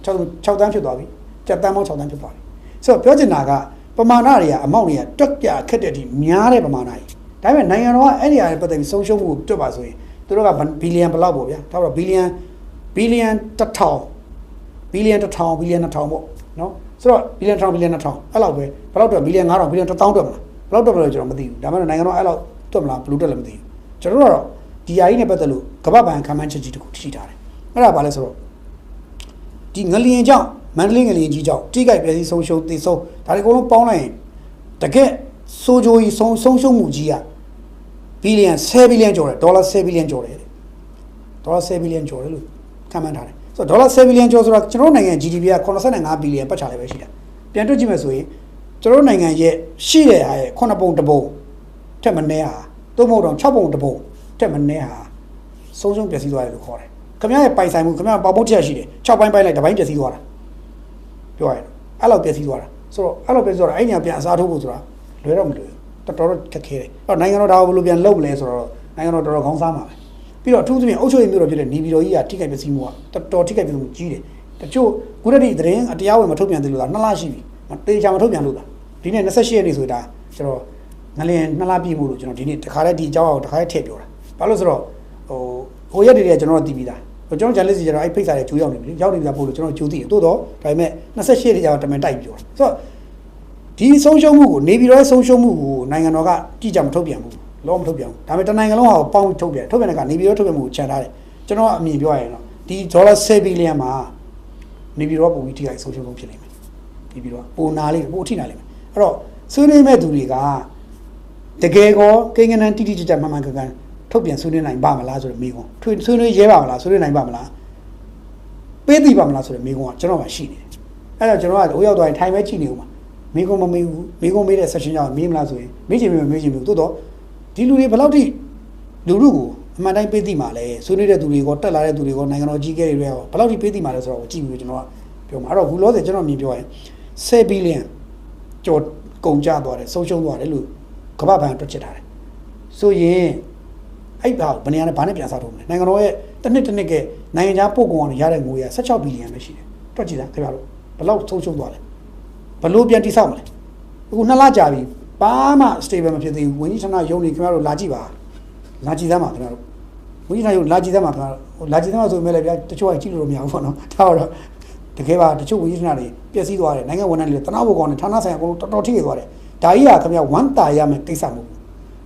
6တန်းဖြစ်သွားပြီကျပ်တန်းပေါင်း6တန်းဖြစ်သွားပြီဆိုတော့ပြောချင်တာကပမာဏတွေကအမောက်တွေကတွက်ပြခက်တဲ့အထိများတဲ့ပမာဏတွေဒါပေမဲ့နိုင်ငံတော်ကအဲ့ဒီအရာတွေပတ်သက်ပြီးဆုံးရှုံးမှုကိုတွက်ပါဆိုရင်သူတို့ကဘီလီယံဘယ်လောက်ပေါ့ဗျာဒါတော့ဘီလီယံ1000ဘီလီယံ1000ဘီလီယံ2000ပေါ့နော်ဆိုတော့ဘီလီယံ1000ဘီလီယံ2000အဲ့လောက်ပဲဘယ်လောက်တွက်ဘီလီယံ9000ဘီလီယံ1000တွက်မလားဘယ်လောက်တွက်မလဲကျွန်တော်မသိဘူးဒါပေမဲ့နိုင်ငံတော်အဲ့လောက်တွက်မလားဘယ်လိုတွက်လဲမသိဘူးကျွန်တော်တို့ကတော့ဒီအရာကြီးနဲ့ပတ်သက်လို့ကမ္ဘာ့ဘဏ်ခံမှန်းချက်ကြီးတစ်ခုထိထားတယ်အဲ့ဒါဘာလဲဆိုတော့ဒီငလျင်ကြောင့်မန္တလေးငလျင်ကြီးကြောင့်တိကျပျက်စီးဆုံးရှုံးသေဆုံးဒါတွေအကုန်လုံးပေါင်းလိုက်ရင်တကယ်ဆိုကြိုကြီးဆုံးရှုံးမှုကြီးကဘီလီယံ10ဘီလီယံကျော်တယ်ဒေါ်လာ10ဘီလီယံကျော်တယ်ဒေါ်လာ10ဘီလီယံကျော်တယ်လို့ခံမှန်းထားတယ်ဆိုတော့ဒေါ်လာ10ဘီလီယံကျော်ဆိုတာကျွန်တော်နိုင်ငံ GDP က85ဘီလီယံပတ်ချာလည်းပဲရှိတာပြန်တွက်ကြည့်မယ်ဆိုရင်ကျွန်တော်နိုင်ငံရဲ့ရှိတဲ့ဟာရဲ့9ပုံ1ပုံထက်မနည်းဟာသို့မဟုတ်တော့6ပုံ1ပုံထက်မနည်းဟာဆုံးရှုံးပျက်စီးသွားတယ်လို့ခေါ်တယ်ခင်ဗျားရဲ့ပိုင်ဆိုင်မှုခင်ဗျားပေါပေါချက်ရှိတယ်6ပိုင်းလိုက်တစ်ပိုင်းပျက်စီးသွားတာပြောရရင်အဲ့လောက်ပျက်စီးသွားတာဆိုတော့အဲ့လောက်ပျက်စီးသွားတာအဲ့ညာပြန်အစားထိုးဖို့ဆိုတာလွယ်တော့မလွယ်တော်တော်ခက်ခဲတယ်အဲ့တော့နိုင်ငံတော်ဒါကိုဘယ်လိုပြန်လုပ်မလဲဆိုတော့နိုင်ငံတော်တော်တော်ခေါင်းစားမှာပဲပြီးတော့အထူးသဖြင့်အုပ်ချုပ်ရေးမျိုးတော်ဖြစ်တဲ့နေပြည်တော်ကြီးကထိခိုက်ပျက်စီးမှုကတော်ထိခိုက်ပျက်စီးမှုကြီးတယ်တချို့ခုတည်းသတင်းအတရားဝင်မထုတ်ပြန်သေးလို့လား2လရှိပြီတေချာမထုတ်ပြန်လို့လားဒီနေ့28ရက်နေ့ဆိုတာကျွန်တော်ငလျင်2လပြည့်မှုလို့ကျွန်တော်ဒီနေ့တခါတည်းဒီအကြောင်းအောင်တခါတည်းထည့်ပြောတာဘာလို့ဆိုတော့ဟိုရက်တွေကကျွန်တော်တို့တည်ပြီးသားကျွန်တော်ဂျာလစ်စီကျွန်တော်အဲ့ဖိတ်စာတွေကျိုးရောက်နေပြီရောက်နေပြီပို့လို့ကျွန်တော်ကြိုးသိတယ်တိုးတော့ဒါပေမဲ့28ရက်ကြာတမန်တိုက်ပြောဆိုတော့ဒီဆုံးရှုံးမှုကိုနေပြည်တော်ရဲ့ဆုံးရှုံးမှုကိုနိုင်ငံတော်ကကြည့်ကြမထုတ်ပြန်ဘူးလောမထုတ်ပြန်ဘူးဒါပေမဲ့တနိုင်ငံလုံးဟာပေါင်းထုတ်ပြန်တဲ့ကနေပြည်တော်ထုတ်ပြန်မှုကိုခြံထားတယ်ကျွန်တော်အမြင်ပြောရရင်တော့ဒီဒေါ်လာ10ဘီလီယံမှာနေပြည်တော်ပုံပြီးထိခိုက်ဆုံးရှုံးဆုံးဖြစ်နေမယ်နေပြည်တော်ပိုနာလေးပိုအထိနာလိမ့်မယ်အဲ့တော့ဆွေးနွေးမဲ့သူတွေကတကယ်ကောကိန်းကနန်းတိတိကျကျမှန်မှန်ကန်ကန်ထုတ်ပြန်ဆွေးနွေးနိုင်ပါမလားဆိုတဲ့မိကုန်းဆွေးနွေးရဲပါမလားဆွေးနွေးနိုင်ပါမလားပေးသိပါမလားဆိုတဲ့မိကုန်းကကျွန်တော်မှရှိနေတယ်အဲ့တော့ကျွန်တော်ကဟိုရောက်သွားရင်ထိုင်ပဲကြည့်နေဦးမှာမိကုန်းမမေးဘူးမိကုန်းမေးတဲ့ section ကြောင့်မေးမလားဆိုရင်မေးချင်မေးချင်ဘူးတိုးတော့ဒီလူတွေဘယ်လောက်ထိလူလူကိုအမှန်တိုင်းပေးသိမှာလဲဆွေးနွေးတဲ့သူတွေကတက်လာတဲ့သူတွေကနိုင်ငံတော်ကြီးကဲတွေရောဘယ်လောက်ထိပေးသိမှာလဲဆိုတော့ကြည့်ပြီးကျွန်တော်ကပြောမှာအဲ့တော့ဘူးလို့ဆိုကျွန်တော်မြင်ပြောရင်10ဘီလီယံကျော်ကုန်ကျသွားတယ်ဆုံးရှုံးသွားတယ်လို့ကမ္ဘာ့ဘဏ်တွက်ချက်ထားတယ်ဆိုရင်အဲ့ဒါဘယ်နေရာနဲ့ဘာနဲ့ပြန်စားထုတ်မလဲနိုင်ငံတော်ရဲ့တစ်နှစ်ကနိုင်ငံခြားပို့ကုန်အောင်ရတဲ့ငွေက16ဘီလီယံပဲရှိတယ်တွက်ကြည့်တာခင်ဗျားတို့ဘယ်လောက်ဆုံးရှုံးသွားလဲဘယ်လိုပြန်တိဆောက်မလဲအခု2လကြာပြီဘာမှ stable မဖြစ်သေးဘူးဝန်ကြီးဌာနရုံးနေခင်ဗျားတို့လာကြည့်ပါလာကြည့်သားမှာခင်ဗျားတို့ဝန်ကြီးဌာနရုံးလာကြည့်သားမှာခင်ဗျားတို့လာကြည့်သားမှာဆိုရင်လည်းဗျာတချို့ကကြည့်လို့မရဘူးပေါ့နော်ဒါတော့တကယ်ပါတချို့ဝန်ကြီးဌာနတွေပျက်စီးသွားတယ်နိုင်ငံဝန်ထမ်းတွေတနာဖို့ကောင်းတယ်ဌာနဆိုင်ရာအကုန်လုံးတော်တော်ထိခိုက်သွားတယ်ဒါကြီးကခင်ဗျားဝမ်းတာရမယ်ကိစ္စမဟုတ်ဘူး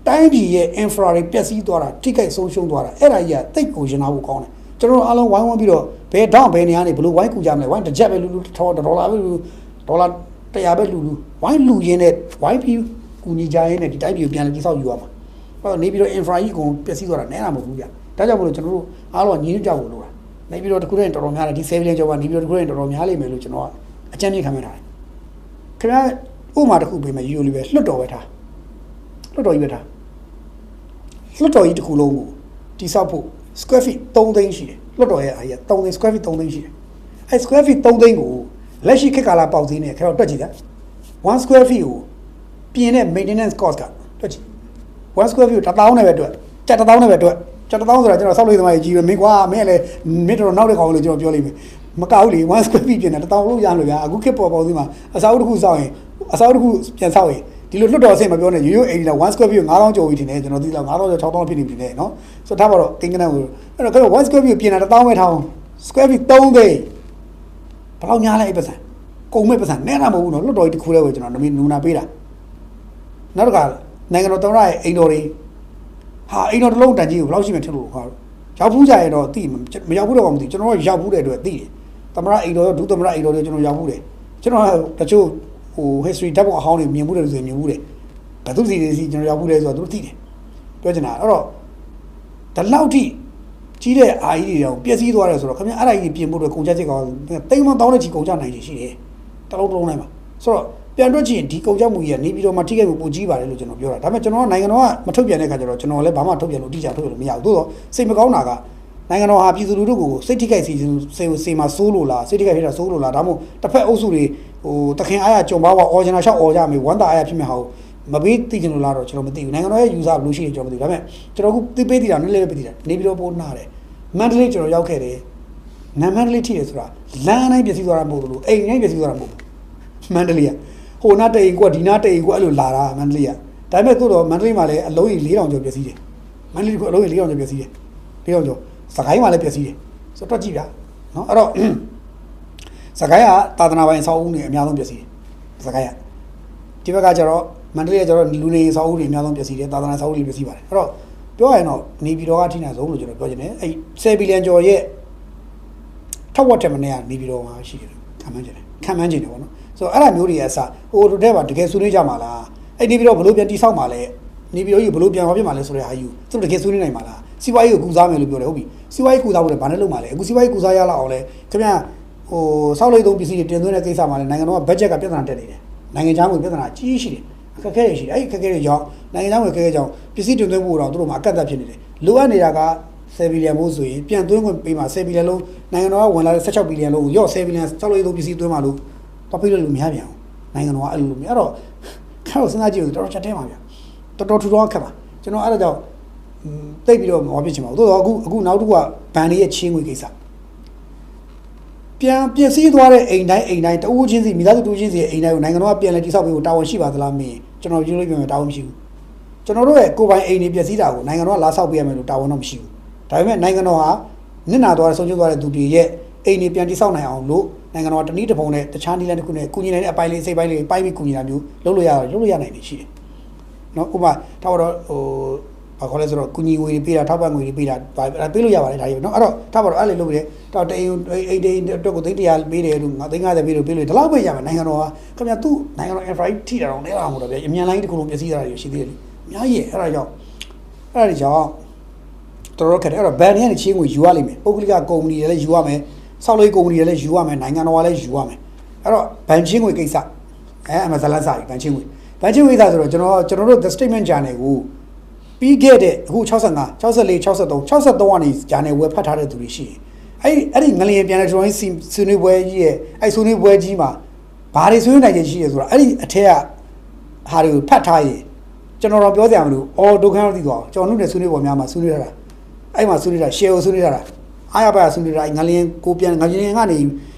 တိုင်းပြည်ရဲ့ infra တွေပျက်စီးသွားတာထိခိုက်ဆုံးရှုံးသွားတာအဲ့ဒါကြီးကတိတ်ကိုရင်နာဖို့ကောင်းတယ်ကျွန်တော်တို့အားလုံးဝိုင်းဝန်းပြီးတော့ဘယ်တော့ဘယ်နေရာနေဘလို့ဝိုင်းကူကြမလဲဝိုင်းတစ်ချက်ပဲလူထော်ဒေါ်လာပဲလူဒေါ်လာ100ပဲလူဝိုင်းလူရင်းနဲ့ဝိုင်းပြီးကူညီကြရင်းနဲ့ဒီတိုင်းပြည်ကိုပြန်လည်တည်ဆောက်ယူရမှာအဲ့တော့နေပြီးတော့ infra ကြီးကိုပျက်စီးသွားတာနဲတာမဟုတ်ဘူးကြာဒါကြောင့်မလို့ကျွန်တော်တို့အားလုံးညီညွတ်ကြဖို့လိုတာနေပြီးတော့တခုတည်းတော်တော်များတယ်ဒီ7 billion ကျော်ကနေပြီးတော့တခုတည်းတော်တော်များလိမ့်မယ်လို့ကျွန်တော်ကအကြံပြုခံထားတယ်ခင်ဗျာဥမာတစ်ခုပေးမယ်ယူလေးပဲလွတ်တော်ပဲထားလွတ်တော်ကြီးပဲထားလွတ်တော်ကြီးတစ်ခုလုံးကိုတိဆောက်ဖို့ square feet 3သိန်းရှိတယ်လွတ်တော်ရဲ့အားကြီး3သိန်း square feet 3သိန်းရှိတယ်အဲ square feet 3သိန်းကိုလက်ရှိခေတ်ကာလပေါက်ဈေးနဲ့ခင်ဗျာတွက်ကြည့်တာ1 square feet ကိုပြင်တဲ့ maintenance cost ကတွက်ကြည့်1 square feet ကို1000နဲ့ပဲတွက်ကျပ်1000နဲ့ပဲတွက် ကျွန်တော်ဆိုတော့ကျွန်တော်ဆောက်လို့သမားကြီးပဲမင်းကွာမင်းလည်းမင်းတော်နောက်တဲ့ကောင်လို့ကျွန်တော်ပြောလိမ့်မယ်မကောက်လေ1 square feet ပြင်တယ်1000လို့ရလို့ဗျာအခုခေတ်ပေါ်စီမှာအစားအုပ်တစ်ခုစောက်ရင်အစားအုပ်တစ်ခုပြန်ဆောက်ရင်ဒီလိုလွတ်တော်အဆင့်မပြောနဲ့ရိုးရိုးအိမ်လား1 square feet 9000ကျော်ပြီထင်တယ်ကျွန်တော်သိလား9000ကျော်6000ဖြစ်နေပြီလေနော်ဆိုတော့ဒါပါတော့တင်ကနန်းကိုအဲ့တော့1 square feet ပြင်တာ1000ပဲထောင်း square feet 3သိန်းဘယ်လောက်များလဲအဲ့ပတ်စံကုန်မဲ့ပတ်စံနဲ့တာမဟုတ်ဘူးနော်လွတ်တော်ကြီးတစ်ခုလဲပဲကျွန်တော်နမူနာပေးတာနောက်တစ်ခါနိုင်ငံတော်သမ္မတရဲ့အိမ်တော်တွေဟာအိမ်တော်တစ်လုံးတန်ကြီးကိုဘယ်လောက်ရှိမှထင်လို့ခေါ်ရောက်ဘူးကြရတော့သိမရောက်ဘူးတော့မသိကျွန်တော်ရောက်ဘူးတဲ့အတွက်သိတယ်သမ္မတအိမ်တော်ရောဒုသမ္မတအိမ်တော်တွေကျွန်တော်ရောက်ဘူးတယ်ကျွန်တော်တချို့ဟို history ဓာတ်ပုံအဟောင်းတွေမြင်မှုတယ်ဆိုရင်မြင်မှုတယ်ဘယ်သူစီကျွန်တော်ရောက်ဘူးလဲဆိုတော့သူသိတယ်ပြောချင်တာအဲ့တော့ဒီလောက်ထိကြီးတဲ့အာကြီးတွေတောင်ပျက်စီးသွားတယ်ဆိုတော့ခင်ဗျအဲ့ဒါကြီးပြင်ဖို့အတွက်ကုန်ကျစရိတ်ကောင်တိမ်မတောင်းတဲ့ချီကုန်ကျနိုင်တယ်ရှိတယ်တလုံးလုံးလိုက်ပါဆိုတော့ပြန်တွက်ကြည့်ဒီကုန်ကျမှုကြီးကနေပြီးတော့မှထိခိုက်မှုပိုကြီးပါတယ်လို့ကျွန်တော်ပြောတာဒါပေမဲ့ကျွန်တော်နိုင်ငံတော်ကမထုတ်ပြန်တဲ့ခါကျတော့ကျွန်တော်လည်းဘာမှထုတ်ပြန်လို့တိကျထုတ်ပြန်လို့မရဘူးသို့တော့စိတ်မကောင်းတာကနိုင်ငံတော်ဟာပြည်သူလူထုကိုစိတ်ထိခိုက်စေမှာစိုးလို့လားစိတ်ထိခိုက်ဖြစ်တာစိုးလို့လားဒါမှမဟုတ်တစ်ဖက်အုပ်စုတွေဟိုတခင်အားရကြုံပါဝအော်ဂျင်နာရှောက်အော်ကြမယ်ဝမ်းသာအားရဖြစ်မဲ့ဟာကိုမပေးသိချင်လို့လားတော့ကျွန်တော်မသိဘူးနိုင်ငံတော်ရဲ့ user ဘယ်လိုရှိနေကျွန်တော်မသိဘူးဒါပေမဲ့ကျွန်တော်ကပေးသေးတာနည်းလေးပဲပေးသေးတာနေပြီးတော့ပို့နာတယ်မန္တလေးကျွန်တော်ရောက်ခဲ့တယ်နမ်မန္တလေးထိတယ်ဆိုတာလမ်းတိုင်းပြည့်စည်သွားတာမဟုတ်ဘူးအိမ်တိုင်းပြည့်စည်သွားတာမဟုတ်ဘူးမန္တလေးကဟိုနားတိန်ကွက်ဒီနားတိန်ကွက်အဲ့လိုလာတာမန္တလေးကဒါပေမဲ့သို့တော့မန္တလေးမှာလည်းအလုံးကြီး4000ကျော်ပြည့်စည်တယ်မန္တလေးကအလုံးကြီး4000ကျော်ပြည့်စည်တယ်4000ကျော်စကိုင်းမှာလည်းပြည့်စည်တယ်ဆိုတော့ကြည့်ဗျာနော်အဲ့တော့စကိုင်းကသာသနာပိုင်ဆောက်ဦးနေအများဆုံးပြည့်စည်တယ်စကိုင်းကဒီဘက်ကကျတော့မန္တလေးကကျတော့လူနေဆောက်ဦးတွေအများဆုံးပြည့်စည်တယ်သာသနာဆောက်ဦးတွေပြည့်စည်ပါတယ်အဲ့တော့ပြောရရင်တော့နေပြည်တော်ကထိနေဆုံးလို့ကျွန်တော်ပြောချင်တယ်အဲ့10ဘီလီယံကျော်ရဲ့ထက်ဝက်ထက်မနေရနေပြည်တော်မှာရှိတယ်ခံမှန်းချင်တယ်ပေါ့နော်ဆိုတော့အဲ့ဒါမျိုးတွေအစဟိုတို့တဲ့မှာတကယ်ဆွေးနွေးကြမှာလားအဲ့နေပြည်တော်ဘလို့ပြန်တိဆောက်မှာလဲနေပြည်တော်ကြီးဘလို့ပြန်ဟောပြမှာလဲဆိုတဲ့ဟာယူသူတို့တကယ်ဆွေးနွေးနိုင်မှာလားစီးပွားရေးကိုကူစားမယ်လို့ပြောတယ်ဟုတ်ပြီစီးပွားရေးကူစားဖို့လည်းဘာနဲ့လုပ်မှာလဲအခုစီးပွားရေးကူစားရလောက်အောင်လဲခင်ဗျဟိုစောက်လိုက်သုံးပစ္စည်းတွေတင်သွင်းတဲ့ကိစ္စမှာလဲနိုင်ငံတော်ကဘတ်ဂျက်ကပြဿနာတက်နေတယ်နိုင်ငံခြားငွေပြဿနာကြီးရှိတယ်အခက်အခဲတွေရှိတယ်အဲ့အခက်အခဲတွေကြောင့်နိုင်ငံခြားငွေအခက်အခဲကြောင့်ပစ္စည်းတင်သွင်းဖို့တော့သူတို့မှာအကန့်အသတ်ဖြစ်နေတယ်လိုအပ်နေတာက10ဘီလီယံမို့ဆိုရင်ပြန်သွင်းခွင့်ပေးမှာ10ဘီလီယံလုံးနိုင်ငံတော်ကဝင်လာတဲ့16ဘီလီယံလုံးကိုရော့10ဘီလီယံစောက်လိုက်သုံးပစ္စည်းသွင်းမှာလို့တော့ပေးလို့မရပြန်ဘူးနိုင်ငံတော်ကအဲ့လိုမျိုးအဲ့တော့ခါတော့စဉ်းစားကြည့်လို့တော်တော်ချက်တဲပါဗျာတော်တော်ထူထောင်ခက်ပါကျွန်တော်အဲ့ဒါကြောင့်တိတ်ပြီးတော့မဟောပြချင်ပါဘူးသို့တော့အခုနောက်တစ်ခုကဘန်လေးရဲ့ချင်းငွေကိစ္စပြန်ပြည့်စည်သွားတဲ့အိမ်တိုင်းတဦးချင်းစီမိသားစုတူချင်းစီရဲ့အိမ်တိုင်းကိုနိုင်ငံတော်ကပြန်လဲတိဆောက်ပေးဖို့တာဝန်ရှိပါသလားမင်းကျွန်တော်ပြောလို့ပြောမယ်တာဝန်မရှိဘူးကျွန်တော်တို့ရဲ့ကိုယ်ပိုင်အိမ်တွေပြည့်စည်တာကိုနိုင်ငံတော်ကလာဆောက်ပေးရမယ်လို့တာဝန်တော့မရှိဘူးဒါပေမဲ့နိုင်ငံတော်ဟာနစ်နာသွားတဲ့ဆုံးရှုံးသွားတဲ့သူတွေရဲ့အိမ်တွေပြန်တိဆောက်နိုင်အောင်လို့နိုင်ငံတော်ကတနည်းတစ်ပုံနဲ့တခြားနည်းလမ်းတစ်ခုနဲ့ကူညီနိုင်တဲ့အပိုင်းလေးစိတ်ပိုင်းလေးပိုင်းပြီးကူညီတာမျိုးလုပ်လို့ရနိုင်နေရှိတယ်နော်ဥပမာထားတော့ဟိုဘာခေါ်လဲဆိုတော့ကူညီငွေပေးတာထောက်ပံ့ငွေပေးတာပေးလို့ရပါတယ်ဒါကြီးနော်အဲ့တော့ထားပါတော့အဲ့လေလုပ်ပြီးတော့တိန်အိတ်အတွက်ကို300ပေးတယ်လို့350ပေးလို့ဒီလောက်ပဲရမယ်နိုင်ငံတော်ကခင်ဗျာသူ့နိုင်ငံတော် infrastructure ထိတာတော့လဲအောင်လို့ဗျအမြန်လိုင်းတစ်ခုလုံးပြည့်စည်တာတွေရှိသေးတယ်အများကြီးအဲ့ဒါကြောင့်တော်တော်ခက်တယ်အဲ့တော့ဘန်ကနေချင်းငွေယူရလိမ့်မယ်ပုဂ္ဂလိကကုမ္ပဏီတွေလည်းယူရမယ်ဆောက်လုပ်ကုမ္ပဏီတွေလည်းယူရမယ်နိုင်ငံတော်ကလည်းယူရမယ်အဲ့တော့ဘန်ချင်းငွေကိစ္စအမဇလန်စာကြီးဘန်ချင်းငွေကိစ္စဆိုတော့ကျွန်တော်တို့ the statement journal ကိုပြီးခဲ့တဲ့အခု65 64 63ကနေဂျာနယ်ဝယ်ဖတ်ထားတဲ့သူတွေရှိတယ်အဲ့ဒီငလျင်ပြန်တဲ့ကျွန်တော်ဆွေးနွေးပွဲကြီးရဲ့အဲ့ဆွေးနွေးပွဲကြီးမှာဘာတွေဆွေးနွေးနိုင်ကြရှိရဆိုတော့အဲ့ဒီအထက်ကဟာတွေကိုဖတ်ထားရင်ကျွန်တော်တော့ပြောစရာမလိုအော်ဒုက္ခရောက်သိသွားကျွန်တော်တို့နဲ့ဆွေးနွေးပေါ်များမှာဆွေးနွေးရတာအဲ့မှာဆွေးနွေးတာ share ကိုဆွေးနွေးရတာအားရပါဆွေးနွေးတာငလျင်ကိုပြန်ငလျင်ကနေ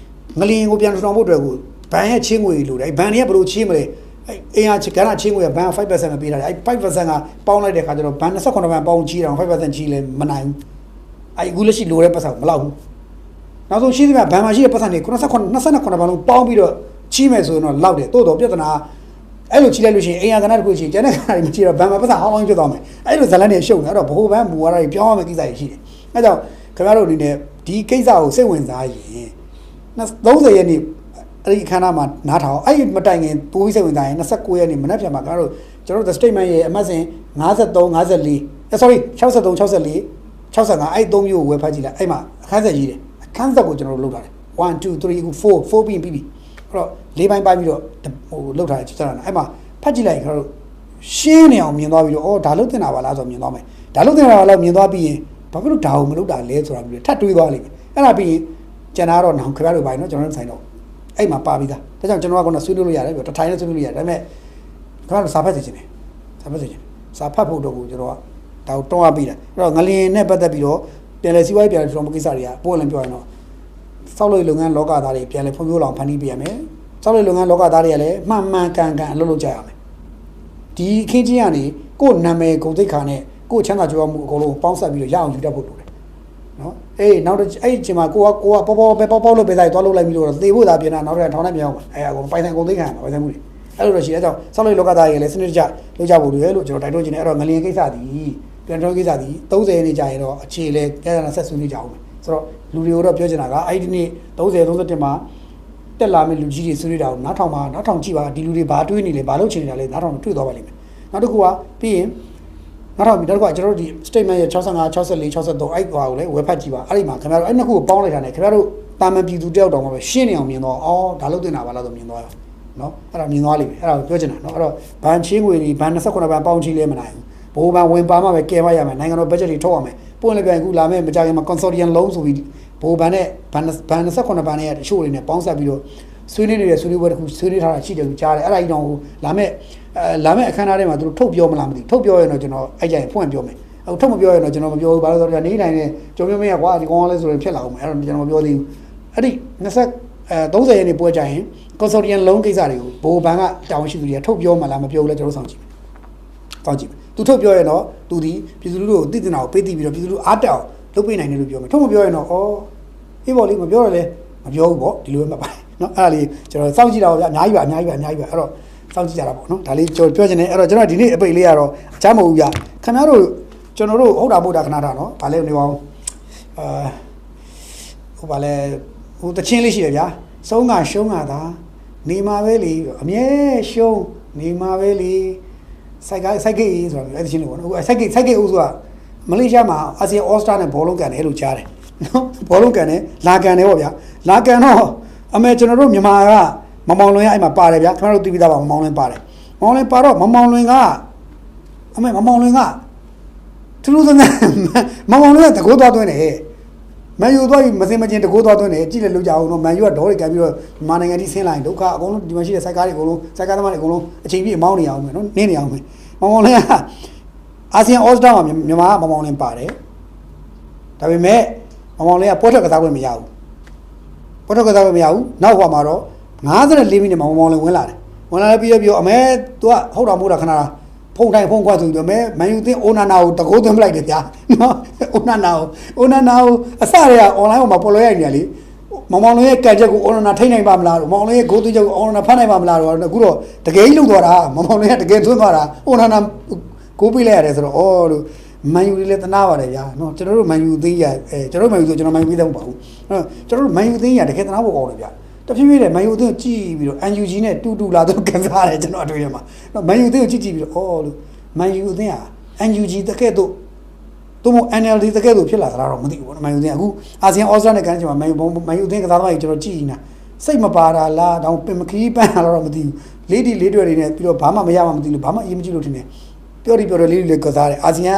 ငလျင်ကိုပြန်ထောင်ဖို့အတွက်ကိုဘန်ရဲ့ချင်းငွေလိုတယ်ဘန်တွေကဘယ်လိုချင်းမလဲအင်အားကဏ္ဍချင်းငွေကဘန် 5% မပေးတာလေအဲ့ 5% ကပေါင်းလိုက်တဲ့ခါကျတော့ဘန်28ဘန်ပေါင်းကြီးတာ 5% ကြီးလဲမနိုင်ဘူးအဲ့အခုလက်ရှိလိုတဲ့ပတ်စံမလောက်ဘူးနောက်ဆုံးရှိသမျှဘန်မှာရှိတဲ့ပတ်စံတွေ29ဘန်လုံးပေါင်းပြီးတော့ကြီးမယ်ဆိုရင်တော့လောက်တယ်တိုးတော့ပြဿနာအဲ့လိုကြီးလိုက်လို့ရှိရင်အင်အားကဏ္ဍတစ်ခုရှိရင်ကျန်တဲ့ခါတွေမကြီးတော့ဘန်မှာပတ်စံဟောင်းဟောင်းဖြစ်သွားမယ်အဲ့လိုဇလန်တွေရှုပ်နေအဲ့တော့ဘိုးဘန်မူဝါဒတွေပြောင်းရမယ့်ကိစ္စတွေရှိတယ်အဲ့ကြောင့်ခင်ဗျားတို့အနေနဲ့ဒီကိစ္စကိုစိတ်ဝင်စားရင်30ရက်နေ့အဲ့ဒီအခမ်းအနားမှာနားထောင်အဲ့ဒီမတိုင်ခင်ပိုးပြီးစိတ်ဝင်စားရင်29ရက်နေ့မနက်ဖြန်မှာခင်ဗျားတို့ကျွန်တော်တို့ the statement ရဲ့အမှတ်စဉ်53 54 sorry 63 64 65အဲ့3မျိုးကိုဝယ်ဖတ်ကြည့်လိုက်အဲ့မှာအခန်းဆက်ရေးတယ်အခန်းဆက်ကိုကျွန်တော်တို့လုပ်ထားတယ်1 2 3 4ပြီးအဲ့တော့၄ပိုင်းပိုင်းပြီးတော့ဟိုလုပ်ထားတယ်ချက်တာအဲ့မှာဖတ်ကြည့်လိုက်ခင်ဗျားတို့ရှင်းနေအောင်မြင်သွားပြီးတော့အော်ဒါလုပ်တင်တာပါလားဆိုမြင်သွားမယ်ဒါလုပ်တင်တာပါလားမြင်သွားပြီးရင်ဘာဖြစ်လို့ဒါကိုမလုပ်တာလဲဆိုတာပြီးထပ်တွေးသွားလိမ့်မယ်အဲ့ဒါပြီးရင်ကျန်တာတော့နောင်ခင်ဗျားတို့ပိုင်းနော်ကျွန်တော်တို့ဆိုင်တော့အဲ့မှာပါပြီးသားဒါကြောင့်ကျွန်တော်ကဆွေးနွေးလို့ရတယ်ပြီးတော့တထိုင်နဲ့ဆွေးနွေးလို့ရတယ်ဒါပေမဲ့ခင်ဗျားတို့စာဖတ်စေချင်တယ်စာဖတ်ဖို့တော့ကိုကျွန်တော်က ဒါကိုတွန်းအားပေးတာအဲ့တော့ငလျင်နဲ့ပတ်သက်ပြီးတော့ပြန်လဲစီးပွားရေးပြန်လဲကျွန်တော်ကိစ္စတွေကပို့လင်းပြောရင်တော့စောက်လို့လုပ်ငန်းလောကသားတွေပြန်လဲဖွံ့ဖြိုးလောင်ဖန်တီးပေးရမယ်စောက်လို့လုပ်ငန်းလောကသားတွေကလည်းမှန်မှန်ကန်ကန်အလုပ်လုပ်ကြရမယ်ဒီအခင်းချင်းကနေကိုယ်နာမည်ဂုဏ်သိက္ခာနဲ့ကိုယ်ချမ်းသာကြွယ်ဝမှုအကုန်လုံးပေါင်းစပ်ပြီးတော့ရအောင်ယူတတ်ဖို့လိုတယ်နော်အေးနောက်အဲ့ဒီချိန်မှာကိုကပေါ့လို့ပေးလိုက်သွားလုပ်လိုက်ပြီးတော့သေဖို့သာပြင်တာနောက်ထပ်ထောင်းနဲ့မြောင်းပါအဲ့အကုန်ပိုင်ဆိုင်ဂုဏ်သိက္ခာပိုင်ဆိုင်မှုတွေအဲ့လိုတော့ရှိတဲ့အကြောင်းစောက်လို့လောကသားတွေလည်းစနစ်တကျလုပ်ကြဖို့လိုတယ်လို့ကျွန်တော်တိုက်တွန်းချင်တယ်အဲ့တော့ငလျင်ကိစ္စဒီပြန်တော့ကိစ္စဒီ30ရက်နေကြာရင်တော့အခြေလဲကြရတာဆက်ဆွေးနွေးကြအောင်မယ်ဆိုတော့လူတွေကိုတော့ပြောချင်တာကအဲ့ဒီနေ့30 31မှာတက်လာမယ့်လူကြီးတွေဆွေးနွေးတာကိုနားထောင်ကြည့်ပါဒီလူတွေဘာတွေးနေလဲဘာလုပ်ချင်နေတာလဲနားထောင်တွေ့သွားပါလိမ့်မယ်နောက်တစ်ခုကပြီးရင်နားထောင်ပြီးတော့ကျွန်တော်တို့ဒီ statement ရဲ့65 64 63အဲ့ကွာကိုလည်းဝယ်ဖတ်ကြည့်ပါအဲ့ဒီမှာခင်ဗျားတို့အဲ့နှစ်ခုကိုပေါင်းလိုက်တာနဲ့ခင်ဗျားတို့တာမန်ပြည်သူတယောက်တောင်မှပဲရှင်းနေအောင်မြင်တော့အော်ဒါလုပ်တင်တာပါလားဆိုမြင်သွားရနော်အဲ့ဒါမြင်သွားလိမ့်မယ်အဲ့ဒါကိုပြောချင်တာနော်အဲ့တော့ဘန်ချင်းငွေတွေဘန်29ဘန်ပေါင်းချီလဲမနိုင်ဘူးဘိုးဘန်ဝင်ပါမှပဲကဲမရမယ်နိုင်ငံတော် budget တွေထုတ်ရမယ်ပွင့်လည်းပြန်အခုလာမယ့်မကြခင်မှာ consortium လုံးဆိုပြီးဘိုးဘန်နဲ့ဘန်29ဘန်နဲ့တချို့တွေနဲ့ပေါင်းဆက်ပြီးတော့ဆွေးနွေးနေတဲ့ဆွေးနွေးပွဲတစ်ခုဆွေးနွေးထားတာရှိတယ်လို့ကြားတယ်အဲ့ဒါကြီးတော့လာမယ့်အခမ်းအနားထဲမှာသူတို့ထုတ်ပြောမလားမသိထုတ်ပြောရင်တော့ကျွန်တော်အဲ့ကြရင်ဖွင့်ပြောမယ်အခုထုတ်မပြောရင်တော့ကျွန်တော်မပြောဘူးဘာလို့ဆိုတော့နေတိုင်းနဲ့ကြော်မြမင်းကကွာဒီကောင်ကလည်းဆိုရင်ဖြစ်လာအောင်မယ်အဲ့တော့ကျွန်တော်မပြောသေးဘူးအဲ့ဒီ30ရက်နေပွဲကြရင် consortium လုံးကိစ္စတွေကိုဘိုးဘန်ကတောင်းရှိသူတွေကထုတ်ပြောမလားမပြောဘူးလဲကျွန်တော်စောင့်ကြည့်မယ်သူထုတ်ပြောရင်တော့သူဒီပြည်သူလူထုကိုသိတင်တာကိုပေးသိပြီးတော့ပြည်သူလူအားတက်အောင်လုပ်ပေးနိုင်တယ်လို့ပြောမယ်ထုတ်မပြောရင်တော့ဩအေးပေါ့လေမပြောရလဲမပြောဘူးပေါ့ဒီလိုပဲမှတ်ပါတယ်နော်အဲ့ဒါလေးကျွန်တော်စောင့်ကြည့်တာပေါ့ဗျာအများကြီးပါအဲ့တော့စောင့်ကြည့်ကြတာပေါ့နော်ဒါလေးကျွန်တော်ပြောချင်တယ်အဲ့တော့ကျွန်တော်ဒီနေ့အပိတ်လေးကတော့အချမ်းမဟုတ်ဘူးဗျခင်ဗျားတို့ကျွန်တော်တို့ဟုတ်တာမဟုတ်တာခဏတာနော်ဗာလဲနေအောင်ဟိုဗာလဲဟိုတချင်းလေးရှိတယ်ဗျာဆုံးကရှုံးတာသာနေမှာပဲလေအမြဲရှုံးနေမှာပဲလေစိုက်ကိတ်ဆိုတာအဲ့ဒီချင်းလို့ပေါ့နော်အခုစိုက်ကိတ်ဦးဆိုတာမလေးရှားမှာအာဆီယံအော်စတာနဲ့ဘောလုံးကန်တယ်လို့ကြားတယ်နော်ဘောလုံးကန်တယ်လာကန်တယ်ပေါ့ဗျာလာကန်တော့အမေကျွန်တော်တို့မြန်မာကမမောင်လွင်ကအဲ့မှာပါတယ်ဗျာခင်ဗျားတို့သိပြီးသားပါမမောင်လွင်ပါတယ်မမောင်လွင်ပါတော့မမောင်လွင်ကအမေမမောင်လွင်ကသူတို့ကမမောင်လွင်ကတကိုးသွားသွင်းတယ်မန်ယူသွားပြီးမစင်မချင်းတကိုးသွားသွင်းတယ်ကြည့်လေလို့ကြအောင်နော်မန်ယူကဒေါ်တွေကန်ပြီးတော့မြန်မာနိုင်ငံကြီးဆင်းလာရင်ဒုက္ခအကုန်လုံးဒီမှာရှိတဲ့စိုက်ကားတွေအကုန်လုံးစိုက်ကားသမားတွေအကုန်လုံးအချိန်ပြည့်မောင်းနေအောင်မယ်နော်နင်းနေအောင်မယ်မမောင်လွင်ကအာဆီယံအော်စတာမှာမြန်မာကမမောင်လွင်ပါတယ်ဒါပေမဲ့မမောင်လွင်ကပွဲထွက်ကစားခွင့်မရဘူးပွဲထွက်ကစားခွင့်မရဘူးနောက်ဟိုမှာတော့54မိနစ်မှာမမောင်လွင်ဝင်လာတယ်ဝင်လာပြီးတော့အမေ तू ကဟုတ်တာမဟုတ်တာခဏဖုန်းခွာဆိုပြီးတော့မဲမန်ယူသင်းအိုနာနာကိုတကိုးသွင်းပလိုက်တယ်ဗျာနော်အိုနာနာကိုအစတွေက online ပေါ်မှာပေါ်လွှဲရိုက်နေရလေမောင်လွင်ရဲ့ကံချက်ကိုအိုနာနာထိနိုင်ပါမလားမောင်လွင်ရဲ့ဂိုးသွင်းချက်ကိုအိုနာနာဖတ်နိုင်ပါမလားတော့အခုတော့တကယ်ကြီးလုံသွားတာမောင်လွင်ကတကယ်သွင်းသွားတာအိုနာနာဂိုးပေးလိုက်ရတယ်ဆိုတော့အော်လို့မန်ယူလည်းတနာပါတယ်ဗျာနော်ကျွန်တော်တို့မန်ယူသင်းရကျွန်တော်တို့မန်ယူဆိုကျွန်တော်မန်ယူသင်းတော့မပါဘူးကျွန်တော်တို့မန်ယူသင်းရတကယ်တနာဖို့ကောင်းတယ်ဗျာတဖြည်းဖြည်းနဲ့မန်ယူအသင်းကိုကြည့်ပြီးတော့ NUG နဲ့တူလာတော့ကန်စားတယ်ကျွန်တော်အတွေ့အကြုံမှာမန်ယူအသင်းကိုကြည့်ပြီးတော့အော်လို့မန်ယူအသင်းဟာ NUG တကယ်တော့သူမ NLD တကယ်တော့ဖြစ်လာသလားတော့မသိဘူးပေါ့မန်ယူအသင်းအခုအာဆီယံအော်စတြေးလျနဲ့ကန်ချင်မှာမန်ယူအသင်းကစားသမားကြီးကျွန်တော်ကြည့်နေတာစိတ်မပါတာလားတောင်ပင်မခီးပန်းလာတော့မသိဘူးလေးတွယ်တွေနဲ့ပြီးတော့ဘာမှမရမှမသိလို့ဘာမှအရေးမကြီးလို့ထင်တယ်ပြောလေးကစားတယ်အာဆီယံ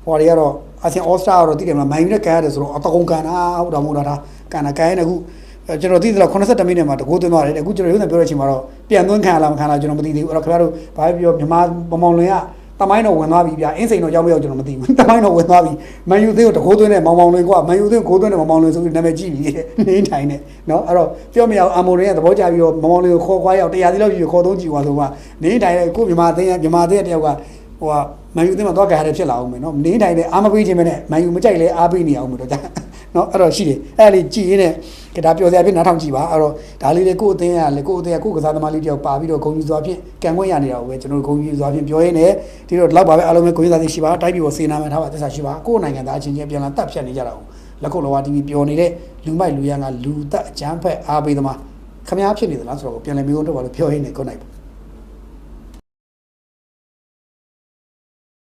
ဟော်တွေကတော့အာဆီယံအော်စတြေးလျကတော့သိတယ်မလားမန်ယူနဲ့ကန်ရတယ်ဆိုတော့အတကုံကန်တာဟုတ်တော့မဟုတ်တာကန်ရင်အခုကျွန်တော်သိသလား82မိနစ်မှာတကိုးသွင်းသွားတယ်အခုကျွန်တော်ရုံးနဲ့ပြောတဲ့အချိန်မှာတော့ပြန်သွင်းခံရလားမခံလားကျွန်တော်မသိသေးဘူးအဲ့တော့ခင်ဗျားတို့ဘာပြောမြန်မာမောင်လွင်ကတမိုင်းတော့ဝင်သွားပြီဗျာအင်းစိန်တော့ရောက်မရောက်ကျွန်တော်မသိဘူးတမိုင်းတော့ဝင်သွားပြီမန်ယူသင်းကိုတကိုးသွင်းတဲ့မောင်လွင်ကမန်ယူသင်းကိုဂိုးသွင်းတဲ့မောင်လွင်ဆိုပြီးနာမည်ကြည့်ပြီးနေထိုင်နေနော်အဲ့တော့ပြောမရအောင်အာမိုရင်ကသဘောကျပြီးတော့မောင်လွင်ကိုခေါ်ခွားရောက်100စီလောက်ကြီးခေါ်သုံးကြည့်သွားဆိုမှနေထိုင်တဲ့ကိုမြန်မာသင်းတယောက်ကဟိုကမန်ယူသင်းမှာသွားကြရတဲ့ဖြစ်လာအောင်မယ်နော်နေထိုင်တဲ့အားမပေးခြင်းပဲနဲ့မန်ယူမကြိုက်လဲအားပေးနေအောင်မယ်တော့နော်အဲ့တော့ရှိတယ်အဲ့လေးကြည်ရင်းနဲ့ဒါပြောစရာဖြစ်နားထောင်ကြည့်ပါအဲ့တော့ဒါလေးတွေကိုအသင်းကလည်းကိုကစားသမားလေးတယောက်ပါပြီးတော့ဂုဏ်ယူစွာဖြင့်ကံခွင့်ရနေတာကိုပဲကျွန်တော်တို့ဂုဏ်ယူစွာဖြင့်ပြောရင်းနဲ့ဒီတော့လောက်ပါပဲအားလုံးပဲဂုဏ်ယူစွာဖြင့်ရှိပါတိုက်ပြီးတော့စေနာမယ်ထားပါသစ္စာရှိပါကိုယ်နိုင်ငံသားအချင်းချင်းပြန်လာတက်ဖြတ်နေကြတာကိုလက်ခုပ်လောဝါ TV ပြောနေတဲ့လူမိုက်လူရန်ကလူသက်အကြမ်းဖက်အားပေးသမားခမားဖြစ်နေသလားဆိုတော့ပြန်လည်မျိုးထုတ်ပါလို့ပြောရင်းနဲ့ကိုယ်နိုင်